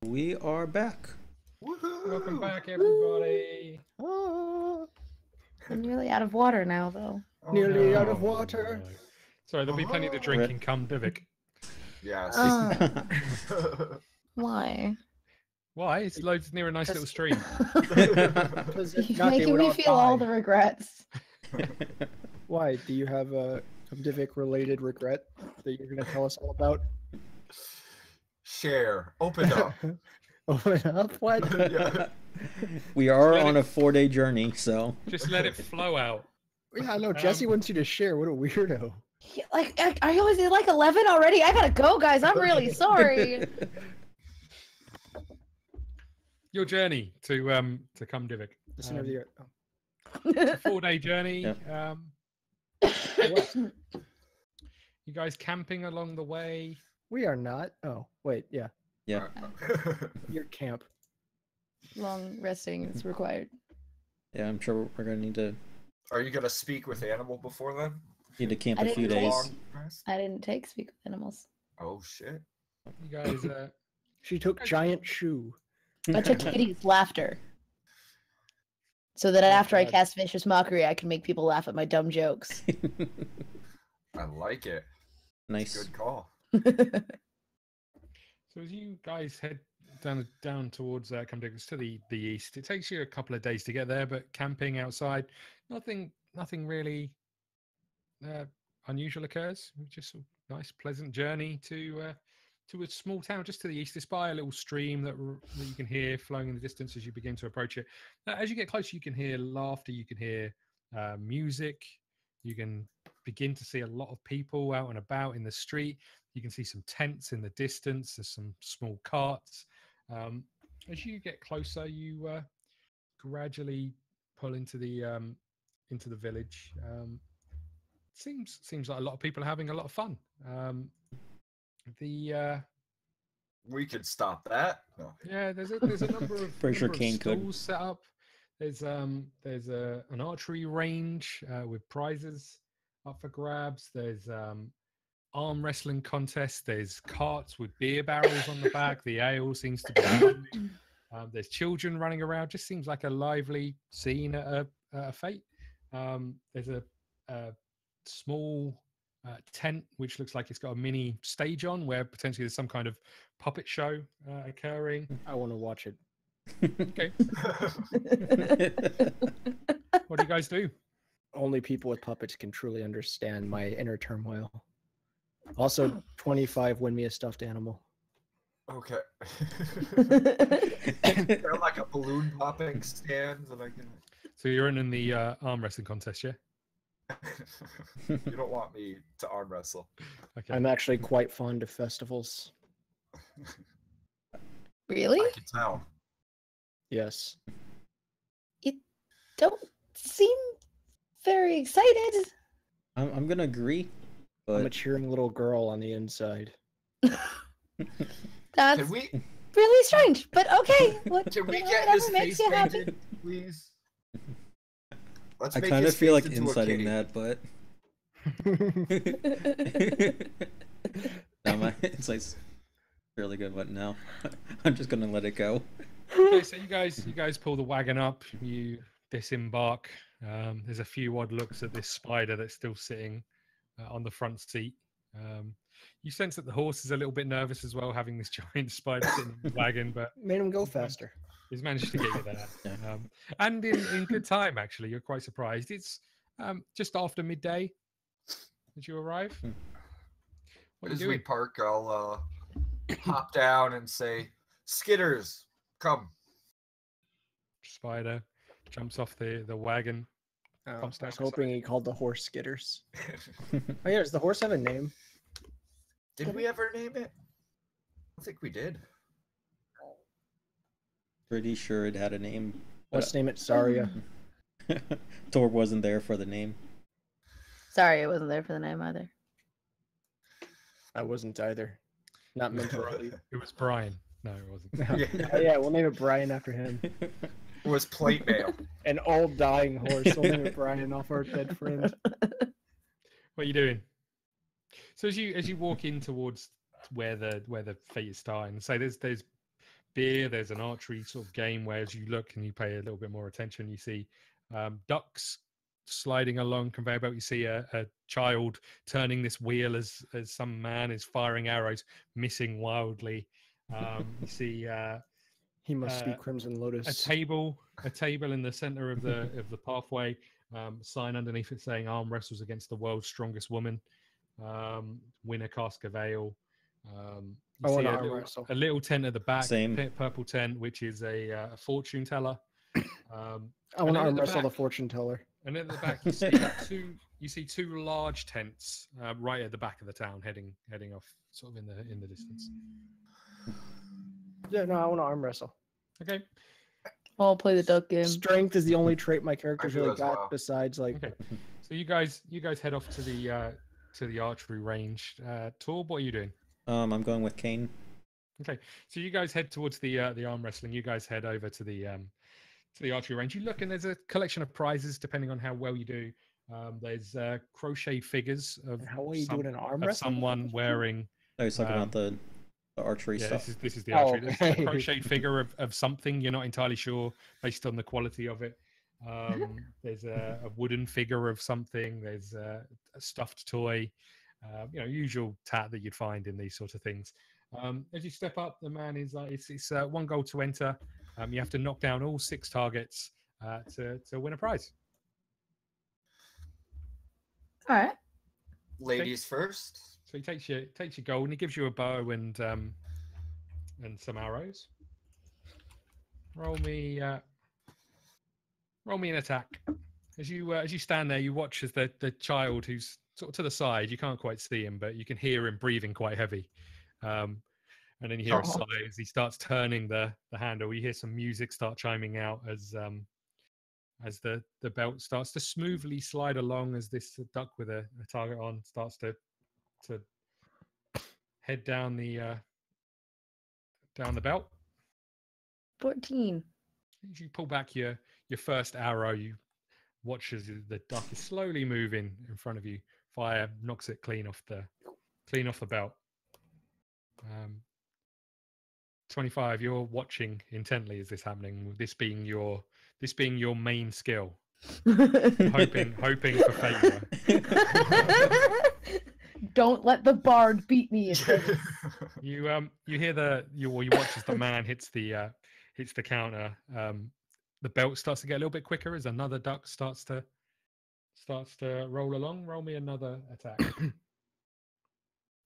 We are back. Welcome back, everybody. Oh. I'm nearly out of water now, though. Oh, Nearly out no. of water. No. Sorry, there'll be plenty to drink in Come Divik. Yes. Why? Why? It's loads near a nice little stream. You're making me feel all the regrets. Why? Do you have a Divik related regret that you're going to tell us all about? Share. Open up. Open up? What? Yeah. We are on a 4-day journey, so Just let it flow out. Yeah, I know. Jesse wants you to share. What a weirdo. Yeah, like, are you always like 11 already? I gotta go, guys. I'm really sorry. Your journey to Come Divik. Listen to the. It's a 4-day journey. Yep. You guys camping along the way? We are not. Oh, wait. Yeah. yeah. Your camp. Long resting is required. Yeah, I'm sure we're gonna need to Are you gonna speak with animal before then? camp I a few didn't days. Long rest? I didn't take speak with animals. Oh shit. You guys, She took giant shoe. I took Kitty's laughter. So that after I cast Vicious Mockery, I can make people laugh at my dumb jokes. I like it. Nice. Good call. so as you guys head down towards Come Divik to the east, it takes you a couple of days to get there, but camping outside, nothing really unusual occurs. Just a nice, pleasant journey to a small town just to the east. It's by a little stream that you can hear flowing in the distance as you begin to approach it. As you get closer, you can hear laughter, you can hear music, you can begin to see a lot of people out and about in the street. You can see some tents in the distance. There's some small carts. As you get closer, you gradually pull into the village. Seems like a lot of people are having a lot of fun. We could stop that. No. Yeah, there's a number of Pretty sure number of Cain could. stalls set up. There's an archery range with prizes up for grabs. There's arm wrestling contests. There's carts with beer barrels on the back. The ale seems to be running. There's children running around. Just seems like a lively scene at a fete. There's a small tent which looks like it's got a mini stage on where potentially there's some kind of puppet show occurring. I want to watch it. Okay. What do you guys do? Only people with puppets can truly understand my inner turmoil. Also, 25 win me a stuffed animal. Okay. They're like a balloon popping stand that I can. So you're in the arm wrestling contest, yeah? You don't want me to arm wrestle. Okay. I'm actually quite fond of festivals. Really? I can tell. Yes. You don't seem very excited. I'm gonna agree, I'm a but cheering little girl on the inside. That's Can we really strange, but okay. can we you know, get whatever his makes face you happy. painted, please? Let's I make kind of his feel face like into a inciting kitty. that, but no, my insight's really good. But no, I'm just gonna let it go. Okay, so you guys pull the wagon up, you disembark. There's a few odd looks at this spider that's still sitting on the front seat. You sense that the horse is a little bit nervous as well, having this giant spider sitting in the wagon, but Made him go faster. he's managed to get you there. Yeah. And in good time, actually. You're quite surprised. It's just after midday that you arrive. What are you As we doing? park, I'll hop down and say, "Skitters, come." Spider jumps off the wagon. I Pops down was hoping he called the horse Skitters. Oh yeah, does the horse have a name? Did we ever name it? I think we did. Pretty sure it had a name. Let's name it Sarya. Torb wasn't there for the name. Sorry, I wasn't there for the name either. I wasn't either. Not mentally. It was Brian. No, it wasn't. Yeah. Yeah, we'll name it Brian after him. It was plate mail. An old dying horse. We'll name it Brian off our dead friend. What are you doing? So as you walk in towards where the fete is starting, so there's beer. There's an archery sort of game where, as you look and you pay a little bit more attention, you see ducks sliding along conveyor belt. You see a child turning this wheel as some man is firing arrows, missing wildly. You see He must speak Crimson Lotus. a table in the center of the pathway. Sign underneath it saying "Arm wrestles against the world's strongest woman." Winner cask of ale. I want to a arm little, wrestle. a little tent at the back, Same. purple tent, which is a fortune teller. I want to arm wrestle the fortune teller. And at the back, you see two large tents right at the back of the town, heading off, sort of in the distance. Yeah, no, I want to arm wrestle. Okay. I'll play the duck game. Strength is the only trait my character's I do really as got well. besides like. Okay. So you guys head off to the archery range. Torb, what are you doing? I'm going with Cain. Okay. So you guys head towards the arm wrestling. You guys head over to the archery range. You look and there's a collection of prizes depending on how well you do. There's crochet figures of How well you do it in arm of wrestling? someone wearing. I was talking about the archery Yeah, stuff. this is the Oh, archery. There's a okay. crocheted figure of something. You're not entirely sure based on the quality of it. There's a wooden figure of something. There's a stuffed toy. Usual tat that you'd find in these sort of things. As you step up, the man is like, it's 1 gold to enter. You have to knock down all 6 targets to win a prize. All right. Ladies first. So he takes your gold and he gives you a bow and some arrows. Roll me an attack. As you stand there, you watch as the child who's sort of to the side. You can't quite see him, but you can hear him breathing quite heavy. And then you hear a sigh as he starts turning the handle. You hear some music start chiming out as the belt starts to smoothly slide along as this duck with a target on starts to head down the belt. 14. As you pull back your first arrow, you watch as the duck is slowly moving in front of you. Fire knocks it clean off the belt. 25. You're watching intently as this happening. This being your main skill, hoping for failure. Don't let the bard beat me. You watch as the man hits the counter. The belt starts to get a little bit quicker as another duck starts to roll along. Roll me another attack.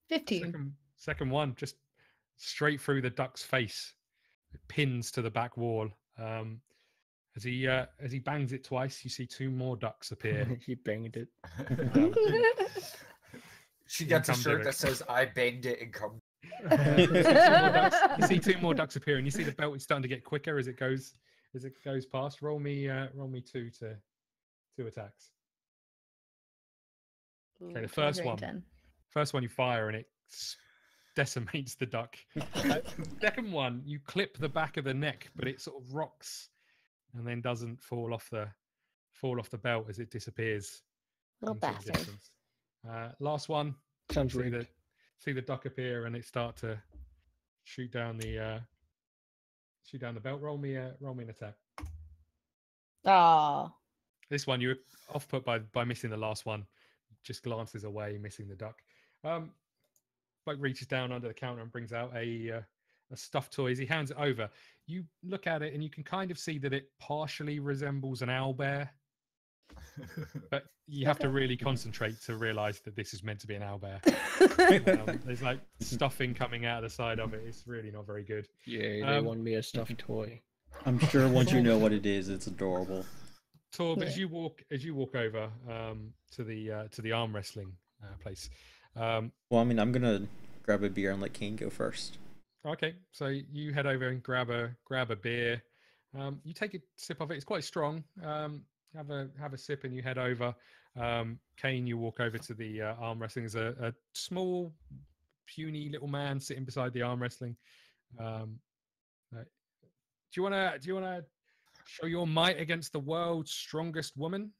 15. Second one, just straight through the duck's face. It pins to the back wall. As he bangs it twice, you see 2 more ducks appear. He banged it. She gets a Come shirt to that it. says "I banged it" and come. You see 2 more ducks appear, and you see the belt is starting to get quicker as it goes past. Roll me 2 attacks. Okay, the first one. 10. First one you fire and it decimates the duck. Second one, you clip the back of the neck, but it sort of rocks and then doesn't fall off the belt as it disappears. Little into the bastard. distance. Last one. Sounds See rigged. the duck appear and it start to shoot down the belt. Roll me an attack. Ah. This one you were off put by missing the last one. Just glances away, missing the duck. Like reaches down under the counter and brings out a stuffed toy. As he hands it over, you look at it and you can kind of see that it partially resembles an owlbear. But you have to really concentrate to realize that this is meant to be an owlbear. There's like stuffing coming out of the side of it. It's really not very good. Yay, they won me a stuffed toy. I'm sure once you know what it is, it's adorable. Torb, as you walk over to the arm wrestling place. Well, I mean, I'm gonna grab a beer and let Cain go first. Okay, so you head over and grab a beer. You take a sip of it. It's quite strong. Have a sip and you head over. Cain, you walk over to the arm wrestling. There's a small, puny little man sitting beside the arm wrestling. Do you wanna show your might against the world's strongest woman?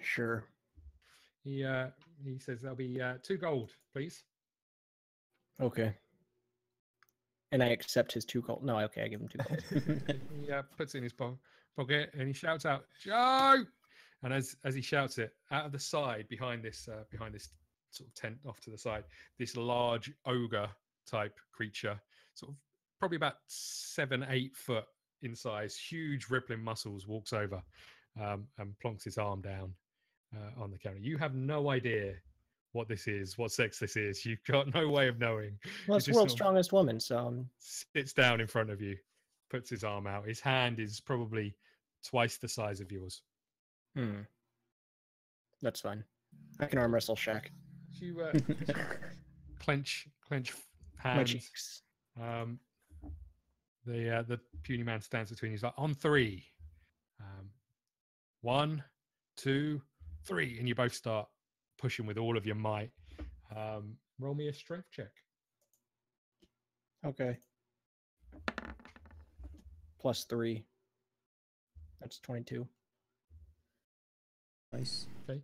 Sure. He says there'll be 2 gold, please. Okay. And I accept his 2 gold. No, okay, I give him 2 gold. He puts it in his pocket and he shouts out, "Joe!" And as he shouts it, out of the side behind this sort of tent off to the side, this large ogre type creature, sort of probably about 7-8 foot in size, huge rippling muscles, walks over and plonks his arm down on the counter. You have no idea what this is, what sex this is. You've got no way of knowing. Well, it's It just world's sort of strongest woman, so sits down in front of you, puts his arm out. His hand is probably twice the size of yours. That's fine. I can arm wrestle Shaq. You clench My hands. cheeks. The puny man stands between you. He's like, on 3. 1, 2, 3, and you both start pushing with all of your might. Roll me a strength check. Okay. +3. That's 22. Nice. Okay.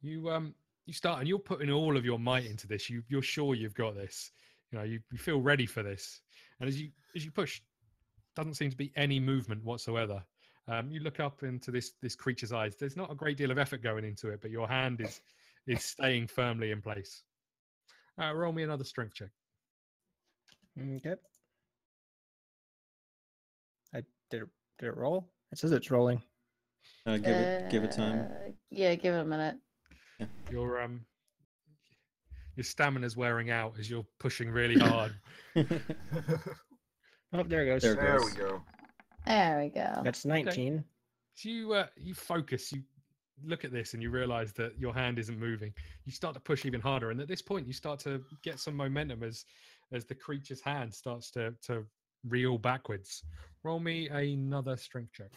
You start and you're putting all of your might into this. You're sure you've got this. You know, you feel ready for this. And as you push, doesn't seem to be any movement whatsoever. You look up into this creature's eyes. There's not a great deal of effort going into it, but your hand is staying firmly in place. Roll me another strength check. Okay. I did it roll? It says it's rolling. Give it time. Yeah, give it a minute. Your stamina's wearing out as you're pushing really hard. Oh, there it goes. There we go. There we go. That's 19. So you focus, you look at this and you realize that your hand isn't moving. You start to push even harder, and at this point you start to get some momentum as the creature's hand starts to reel backwards. Roll me another strength check.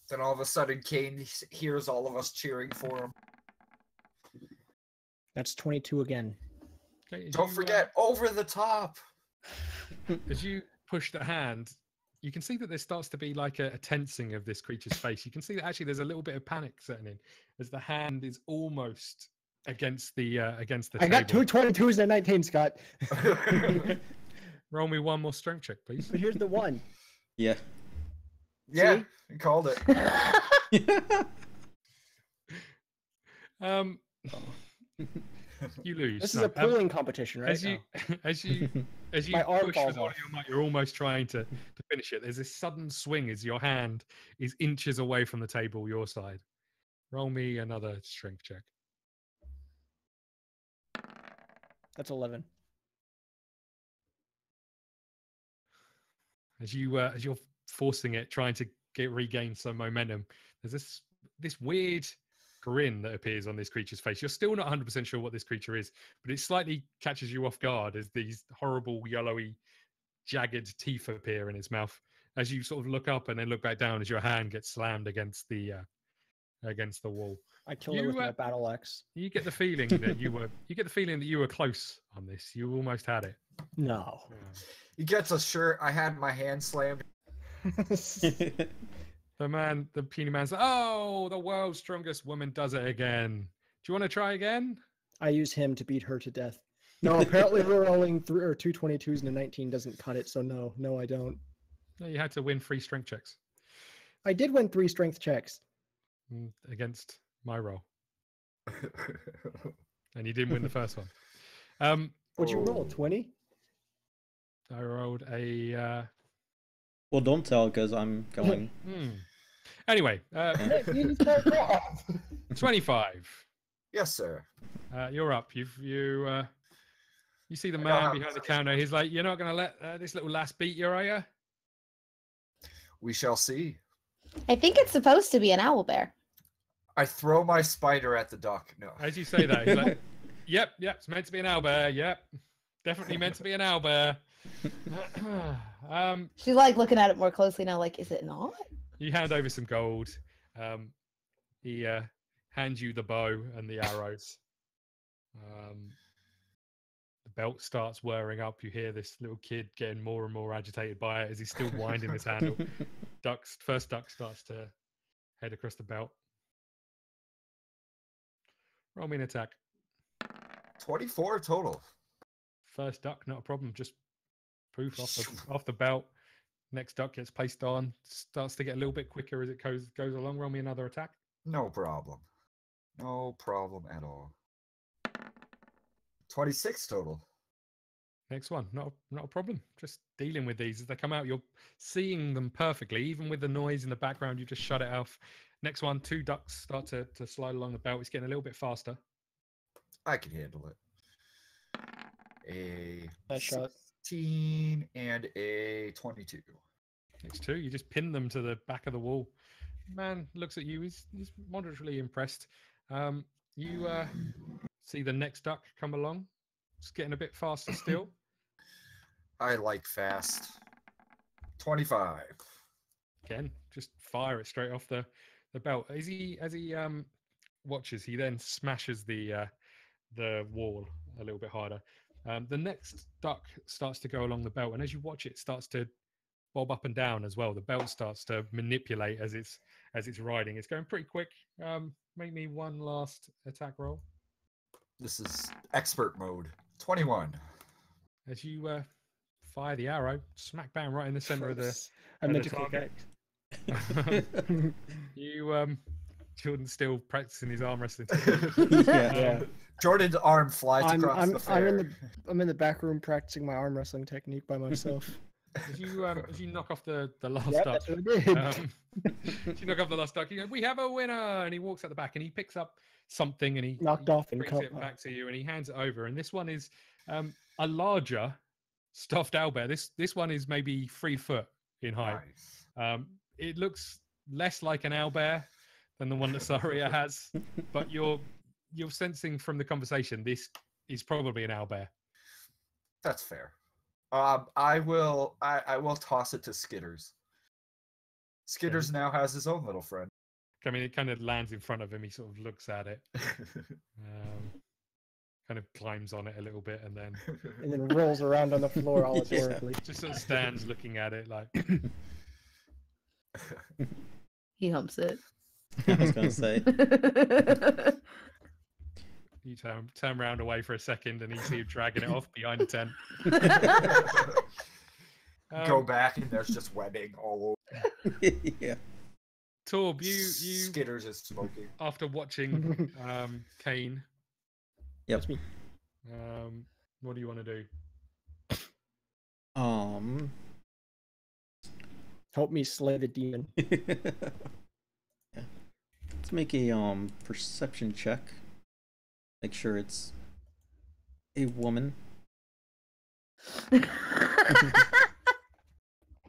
Then all of a sudden, Cain hears all of us cheering for him. That's 22 again. Okay, Don't forget, over the top. As you push the hand, you can see that there starts to be like a tensing of this creature's face. You can see that actually there's a little bit of panic setting in as the hand is almost against the I table. got 2 22s and a 19, Scott. Roll me one more strength check, please. But here's the 1. Yeah. Yeah, you called it. You lose. This is a pulling competition, right? As you My arm push falls with all off. your might, you're almost trying to finish it. There's this sudden swing as your hand is inches away from the table your side. Roll me another strength check. That's 11. As you're forcing it, trying to regain some momentum, there's this weird grin that appears on this creature's face. You're still not 100% sure what this creature is, but it slightly catches you off guard as these horrible yellowy jagged teeth appear in its mouth as you sort of look up and then look back down as your hand gets slammed against the wall. I killed it with my battle axe. You get the feeling that you were close on this. You almost had it. No. He gets a shirt. I had my hand slammed. The puny man's like, "Oh, the world's strongest woman does it again. Do you want to try again?" I use him to beat her to death. No, apparently rolling 2 22s and a 19 doesn't cut it, so no, I don't. No, you had to win 3 strength checks I did win 3 strength checks. against my roll, and you didn't win the first one. What'd you roll? 20? I rolled a. Well, don't tell because I'm going. Anyway, 25. Yes, sir. You're up. You see the man behind the counter. He's like, "You're not going to let this little lass beat you, are you?" We shall see. I think it's supposed to be an owlbear. I throw my spider at the duck. No. As you say that, he's like, "Yep, it's meant to be an owlbear. Yep, definitely meant to be an owlbear." She's like looking at it more closely now, like, is it not? You hand over some gold. He hands you the bow and the arrows. The belt starts whirring up. You hear this little kid getting more and more agitated by it as he's still winding his handle. First duck starts to head across the belt. Roll me an attack. 24 total. First duck, not a problem. Just Poof off the belt. Next duck gets placed on. Starts to get a little bit quicker as it goes along. Roll me another attack. No problem. No problem at all. 26 total. Next one, not a problem. Just dealing with these as they come out. You're seeing them perfectly, even with the noise in the background. You just shut it off. Next one, 2 ducks start to slide along the belt. It's getting a little bit faster. I can handle it. A Nice shot. 16 and a 22. Next 2, you just pin them to the back of the wall. Man looks at you. He's moderately impressed. You see the next duck come along. It's getting a bit faster still. I like fast. 25. Again, just fire it straight off the belt. As he watches, he then smashes the wall a little bit harder. The next duck starts to go along the belt, and as you watch it, starts to bob up and down as well. The belt starts to manipulate as it's riding. It's going pretty quick. Make me one last attack roll. This is expert mode. 21. As you fire the arrow, smack bang right in the center of the I meant the to click target. X. Jordan's still practicing his arm wrestling. Yeah. Jordan's arm flies across the fair. I'm in the back room practicing my arm wrestling technique by myself. As you knock off the last Yeah, duck, that's what I did. as you knock off the last duck, you go, "We have a winner!" And he walks at the back and he picks up something and he Knocked he off and brings cut it off. back to you and he hands it over. And this one is a larger stuffed owlbear. This one is maybe 3 foot in height. Nice. It looks less like an owlbear than the one that Sarya has, but you're sensing from the conversation this is probably an owlbear. That's fair. I will toss it to Skitters. Skitters now has his own little friend. I mean, it kind of lands in front of him. He sort of looks at it, kind of climbs on it a little bit, and then rolls around on the floor all adorably. just sort of stands looking at it like. He humps it. I was gonna say. You turn around away for a second, and you see him dragging it off behind the tent. Go back, and there's just webbing all over. Yeah. Torb, you Skitters is smoking. after watching Cain. Yep. What do you want to do? Help me slay the demon. Yeah. Let's make a perception check. Make sure it's a woman.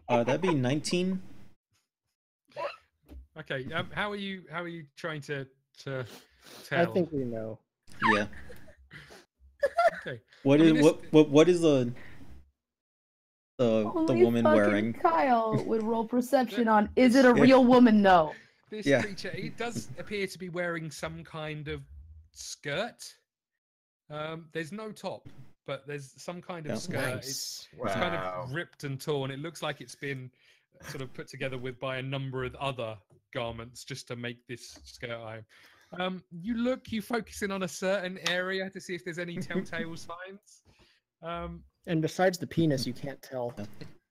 That'd be 19. Okay. How are you trying to tell? I think we know. Yeah. Okay. What I is mean, what is the Only woman fucking wearing? Kyle would roll perception on. Is it a real woman? No. This Yeah. creature, it does appear to be wearing some kind of skirt. There's no top, but there's some kind of Yeah. skirt. Nice. It's kind of ripped and torn. It looks like it's been sort of put together by a number of other garments just to make this skirt item. You focus in on a certain area to see if there's any telltale signs. And besides the penis, you can't tell.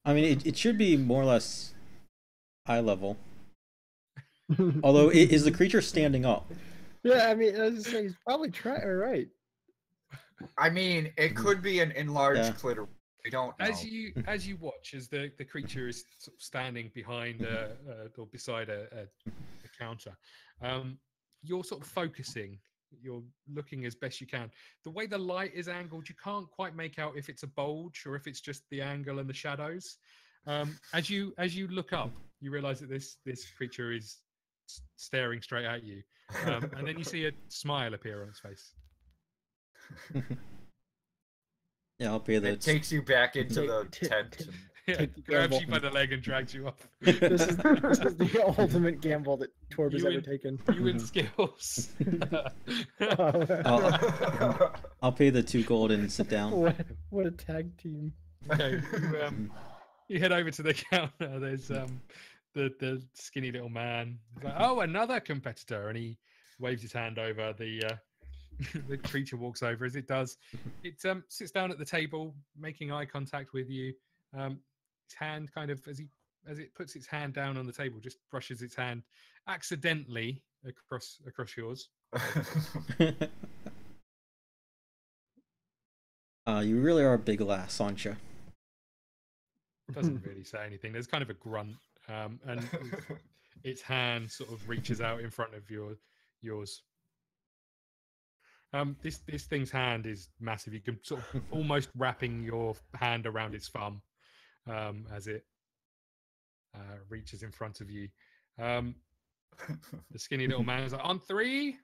I mean, it should be more or less eye level. Although, is the creature standing up? Yeah, I mean, I was just saying, he's probably right. I mean, it could be an enlarged Yeah. clitoris. We don't know. As you watch, as the creature is sort of standing behind or beside a counter, you're sort of focusing. You're looking as best you can. The way the light is angled, you can't quite make out if it's a bulge or if it's just the angle and the shadows. As you look up, you realize that this creature is staring straight at you, and then you see a smile appear on its face. Yeah, I'll pay the. It takes you back into the tent. Yeah, Take the grabs you gamble. by the leg and drags you off. This is the ultimate gamble that Torb has You ever win- taken. You win skills. I'll pay the 2 gold and sit down. What a tag team. Okay, you head over to the counter. There's the skinny little man. He's like, oh, another competitor, and he waves his hand over. The the creature walks over. As it does, it sits down at the table, making eye contact with you. Its hand kind of, as it puts its hand down on the table, just brushes its hand accidentally across yours. You really are a big lass, aren't you? Doesn't really say anything. There's kind of a grunt, and its hand sort of reaches out in front of yours. This thing's hand is massive. You can sort of almost wrapping your hand around its thumb as it reaches in front of you. The skinny little man is like, on 3,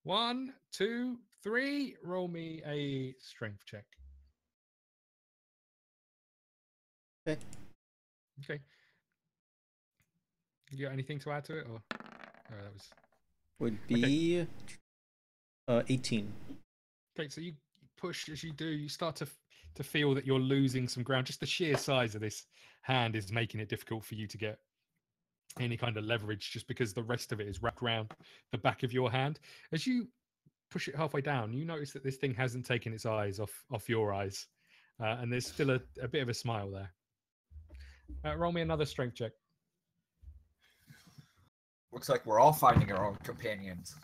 1, 2, 3. Roll me a strength check. Okay. You got anything to add to it, or that was would be 18. Okay, so you push as you do. You start to feel that you're losing some ground. Just the sheer size of this hand is making it difficult for you to get any kind of leverage, just because the rest of it is wrapped around the back of your hand. As you push it halfway down, you notice that this thing hasn't taken its eyes off your eyes, and there's still a bit of a smile there. Roll me another strength check. Looks like we're all finding our own companions.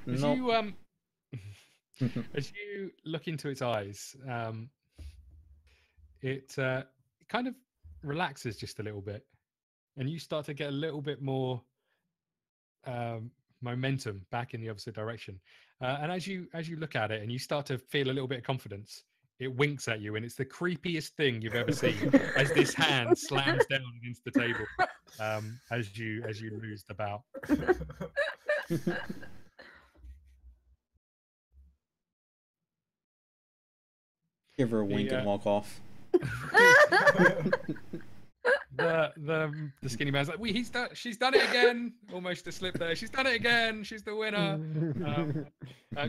As you look into its eyes, it kind of relaxes just a little bit, and you start to get a little bit more momentum back in the opposite direction. And as you look at it and you start to feel a little bit of confidence, it winks at you, and it's the creepiest thing you've ever seen. As this hand slams down against the table, as you lose the bout. Give her a wink and walk off. The skinny man's like, she's done it again. Almost a slip there. She's done it again. She's the winner.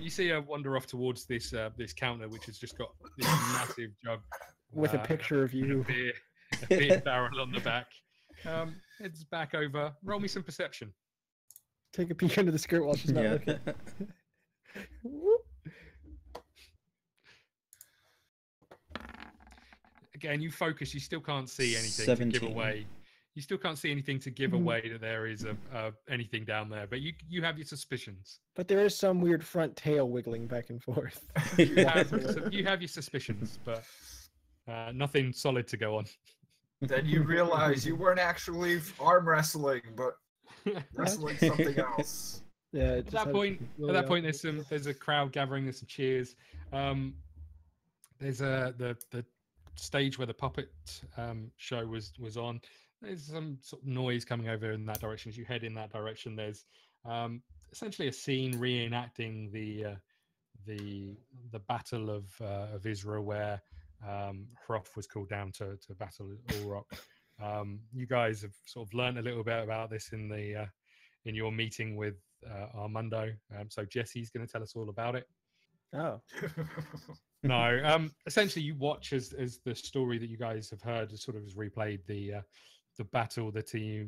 You see her wander off towards this counter, which has just got this massive jug with a picture of you, a beer barrel on the back. Heads back over. Roll me some perception. Take a peek under the skirt while she's not looking. Again, you focus. You still can't see anything 17. to give away. You still can't see anything to give away that there is anything down there. But you have your suspicions. But there is some weird front tail wiggling back and forth. You have your suspicions, but nothing solid to go on. Then you realize you weren't actually arm wrestling, but wrestling something else. Yeah. At that point, there's a crowd gathering. There's some cheers. There's the stage where the puppet show was on. There's some sort of noise coming over in that direction. As you head in that direction, there's essentially a scene reenacting the battle of Israel, where Hroth was called down to battle Ulrok. You guys have sort of learned a little bit about this in your meeting with Armando. So Jesse's going to tell us all about it. Oh. No, essentially you watch as the story that you guys have heard sort of is replayed, the battle, the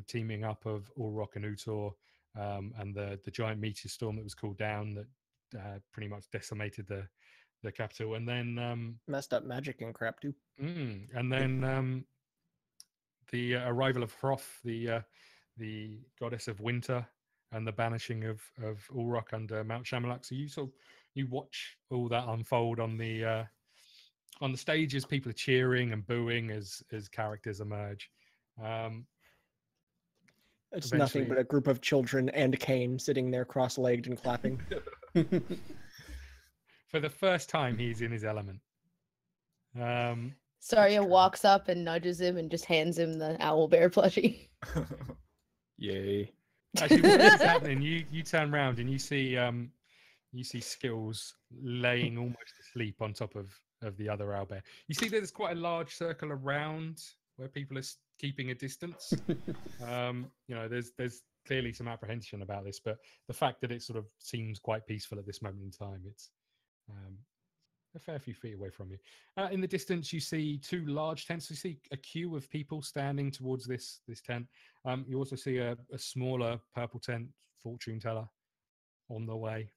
teaming up of Ulrok and Utor, and the giant meteor storm that was called down that pretty much decimated the capital, and then messed up magic and crap too. And then the arrival of Hroth, the goddess of winter, and the banishing of Ulrok under Mount Shamalak. So you watch all that unfold on the stages. People are cheering and booing as characters emerge. It's nothing but a group of children and Cain sitting there cross-legged and clapping. For the first time, he's in his element. Sarya walks up and nudges him and just hands him the owl bear plushie. Yay. Actually, what is happening? You turn around and you see Skills laying almost asleep on top of the other owlbear. You see there's quite a large circle around where people are keeping a distance. There's clearly some apprehension about this, but the fact that it sort of seems quite peaceful at this moment in time, it's a fair few feet away from you. In the distance, you see two large tents. You see a queue of people standing towards this tent. You also see a smaller purple tent, fortune teller, on the way.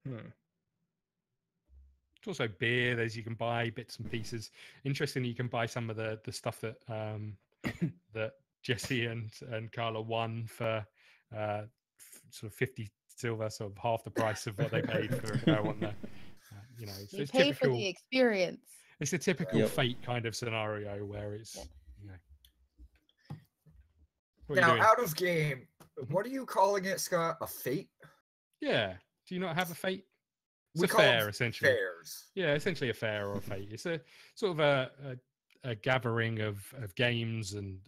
There's also beer. You can buy bits and pieces. Interestingly, you can buy some of the stuff that that Jesse and Carla won for sort of 50 silver, sort of half the price of what they paid for go on there. You know, You it's pay typical. for the experience. It's a typical Yep. fate kind of scenario where it's you know. What are you Now, doing? out of game, what are you calling it, Scott? A fate? Yeah. Do you not have a fate? It's We a call them fair, essentially. fairs. Yeah, essentially a fair or a fate. It's a sort of a gathering of games and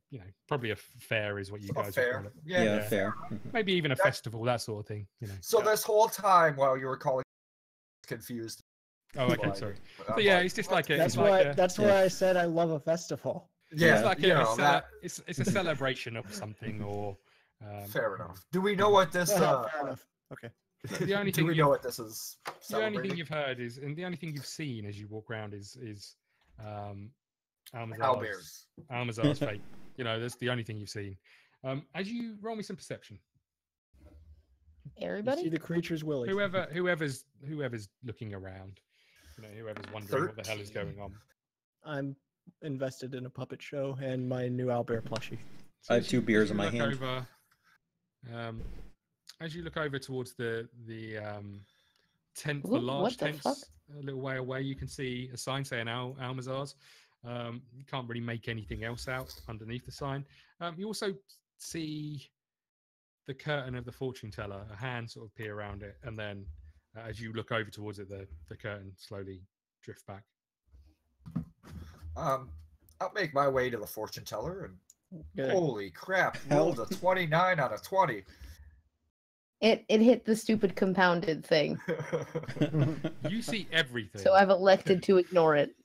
you know, probably a fair is what you guys would fair. call it. Yeah, fair. Maybe even a festival, that sort of thing. You know. So this whole time while you were calling, confused. Oh, okay, Like, sorry. I'm But yeah, like, it's just what? like a. That's it's why. like a, That's why I said I love a festival. Yeah, it's like you know, it's a celebration of something or. fair enough. Do we know what this? Fair enough. Okay. The only Do thing we know what this is? the only thing Celebrating? you've heard is, and the only thing you've seen as you walk around is Owlbears. Almazar's fate. You know, that's the only thing you've seen. As you roll me some perception. You see Everybody? the creature's willy. Whoever's looking around, you know, whoever's wondering what the hell is 13. going on. I'm invested in a puppet show and my new owlbear plushie. I have as 2 you- beers as in you my look hand. Over, as you look over towards the tent, Ooh, the large what the tents, fuck? a little way away, you can see a sign saying Almazar's. You can't really make anything else out underneath the sign. You also see the curtain of the fortune teller, a hand sort of peer around it, and then as you look over towards it, the curtain slowly drift back. I'll make my way to the fortune teller and Good. holy crap! Hell. Rolled a 29 out of 20. It hit the stupid compounded thing, You see everything. so I've elected to ignore it.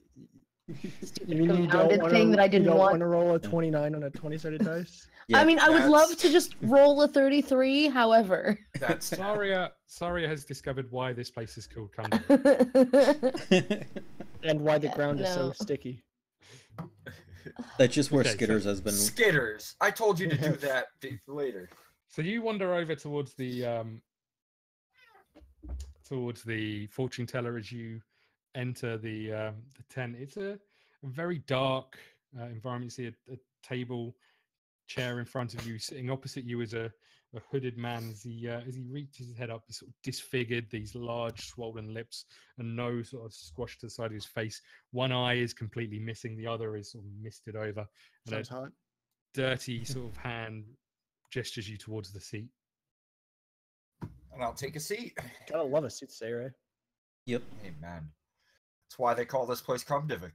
You Stupid mean you don't compounded want thing that I to? You didn't don't want. want to roll a 29 on a 20-sided dice? Yeah. I mean, I would love That's- to just roll a 33. However, That's Sarya has discovered why this place is called Cundic. And why the Yeah, ground is so no. sticky? That's just where Okay, so- Skitters has been. Skitters. I told you to do that later. So you wander over towards the fortune teller as you enter the tent. It's a very dark environment. You see a table, chair in front of you. Sitting opposite you is a hooded man. As he reaches his head up, he's sort of disfigured, these large swollen lips, and nose sort of squashed to the side of his face. One eye is completely missing. The other is sort of misted over. And Sounds hot. dirty sort of hand gestures you towards the seat. And I'll take a seat. Gotta love a soothsayer. Yep. Hey man, that's why they call this place Cumdivic.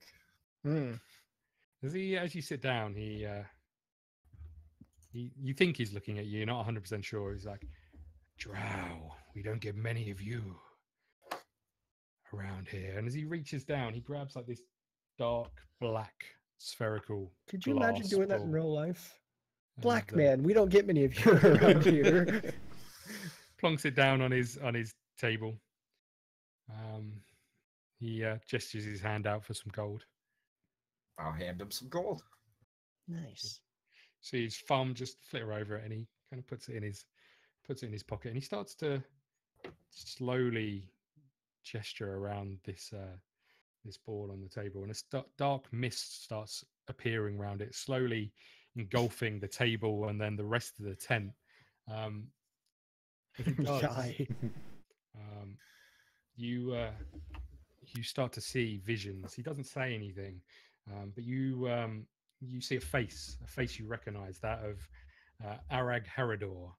Hmm. As you sit down, you think he's looking at you. You're not 100% sure. He's like, "Drow, we don't get many of you around here." And as he reaches down, he grabs like this dark black spherical. Could you imagine glass doing that in bowl, real life? and, Black man, we don't get many of you around here. plonks it down on his table. He gestures his hand out for some gold. I'll hand him some gold. Nice. See his thumb just flitter over it, and he kind of puts it in his pocket, and he starts to slowly gesture around this ball on the table, and a dark mist starts appearing around it, slowly engulfing the table and then the rest of the tent. As it does, Guy. you start to see visions. He doesn't say anything, but you see a face you recognize, that of Arag Herodor,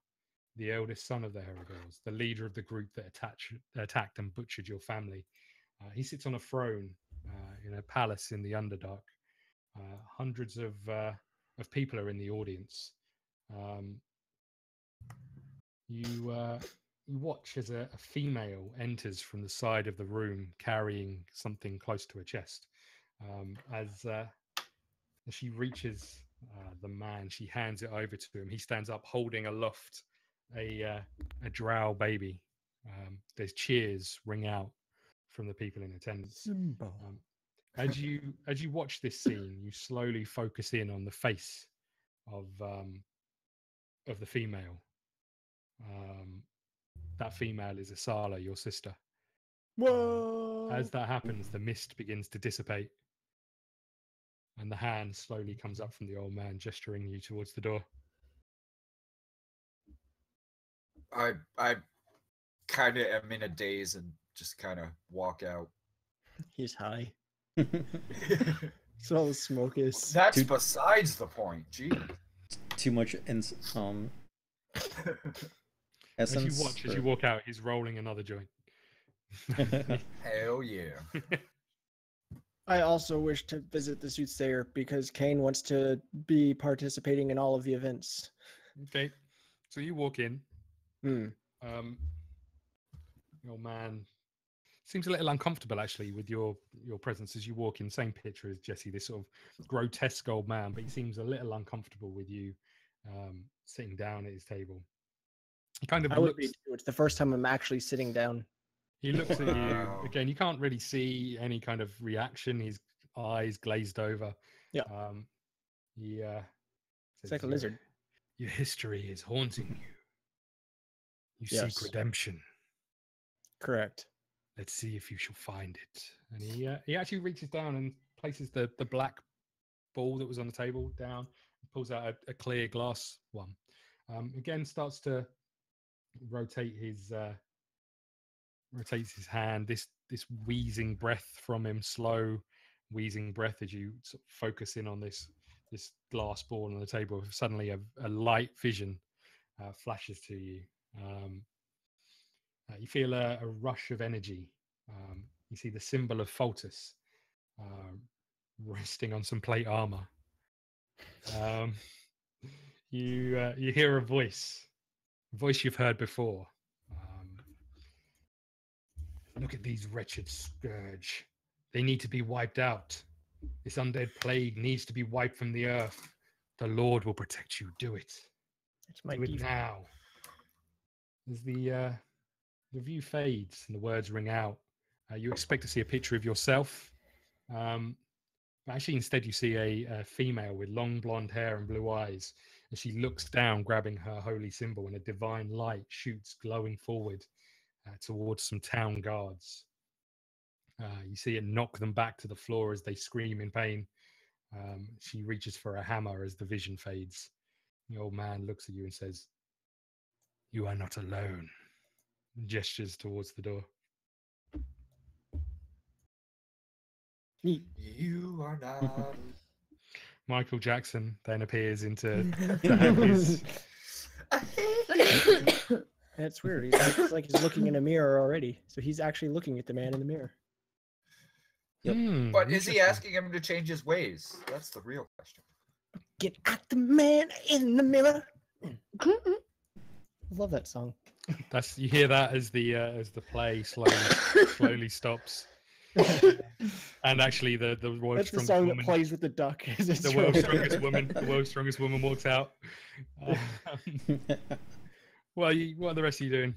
the eldest son of the Herodors, the leader of the group that attacked and butchered your family. He sits on a throne in a palace in the Underdark. Hundreds of people are in the audience. You watch as a female enters from the side of the room carrying something close to her chest. As she reaches the man, she hands it over to him. He stands up holding aloft a drow baby. There's cheers ring out from the people in attendance. As you watch this scene, you slowly focus in on the face of the female. that female is Asala, your sister. Whoa! As that happens, the mist begins to dissipate, and the hand slowly comes up from the old man, gesturing you towards the door. I kind of am in a daze and just kind of walk out. He's high. That's all the smoke is. That's besides the point. Gee. Too much essence. As you walk out, he's rolling another joint. Hell yeah. I also wish to visit the soothsayer because Cain wants to be participating in all of the events. Okay, so you walk in. Hmm. Your man seems a little uncomfortable actually with your presence as you walk in. Same picture as Jesse, this sort of grotesque old man, but he seems a little uncomfortable with you sitting down at his table. He kind of looks. It's the first time I'm actually sitting down. He looks at you again. You can't really see any kind of reaction. His eyes glazed over. Yeah. It's like a lizard. Your history is haunting you. You Yes. seek redemption. Correct. Let's see if you shall find it. And he actually reaches down and places the black ball that was on the table down, and pulls out a clear glass one. Again, starts to rotates his hand. This wheezing breath from him, slow wheezing breath as you sort of focus in on this glass ball on the table. Suddenly, a light vision flashes to you. You feel a rush of energy. You see the symbol of Lotus resting on some plate armor. You hear a voice you've heard before. Look at these wretched scourge. They need to be wiped out. This undead plague needs to be wiped from the earth. The Lord will protect you. Do it. It's my Do it default. now. As the view fades and the words ring out, you expect to see a picture of yourself. But actually, instead, you see a female with long blonde hair and blue eyes. And she looks down, grabbing her holy symbol, and a divine light shoots glowing forward towards some town guards. You see it knock them back to the floor as they scream in pain. She reaches for a hammer as the vision fades. The old man looks at you and says, "You are not alone," and gestures towards the door. You are not. Michael Jackson then appears to have his... That's weird. It's like he's looking in a mirror already. So he's actually looking at the man in the mirror. Yep. But is he asking him to change his ways? That's the real question. Get at the man in the mirror. I love that song. That's, you hear that as the play slowly stops. And actually the world's That's the strongest song woman, that plays with the duck. the world's strongest woman walks out. What are the rest of you doing?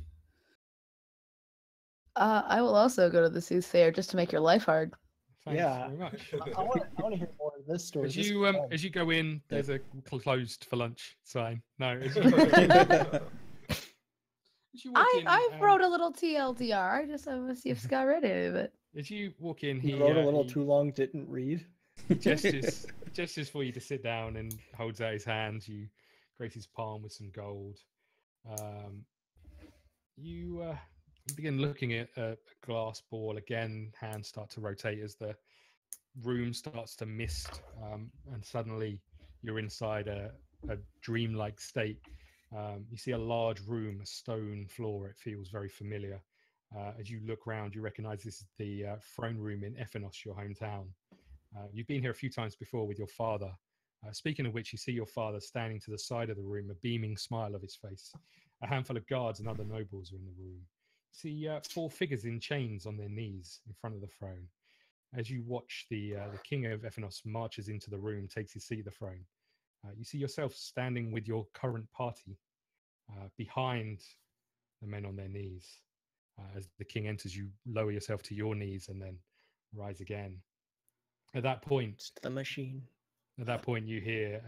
I will also go to the soothsayer just to make your life hard. Thanks Yeah. very much. I want to hear more of this story. As you go in, there's a closed for lunch sign. No. I wrote a little TLDR. I just want to see if Scott read any of it. As you walk in, he wrote a little too long, didn't read. Gestures for you to sit down and holds out his hand. You grace his palm with some gold. You begin looking at a glass ball again. Hands start to rotate as the room starts to mist, and suddenly you're inside a dreamlike state. You see a large room, a stone floor. It feels very familiar. As you look around, you recognize this is the throne room in Ephenos, your hometown. You've been here a few times before with your father. Speaking of which, you see your father standing to the side of the room, a beaming smile of his face. A handful of guards and other nobles are in the room. You see 4 figures in chains on their knees in front of the throne. As you watch, the king of Ephenos marches into the room, takes his seat at the throne. You see yourself standing with your current party behind the men on their knees. As the king enters, you lower yourself to your knees and then rise again. At that point, It's the machine. At that point, you hear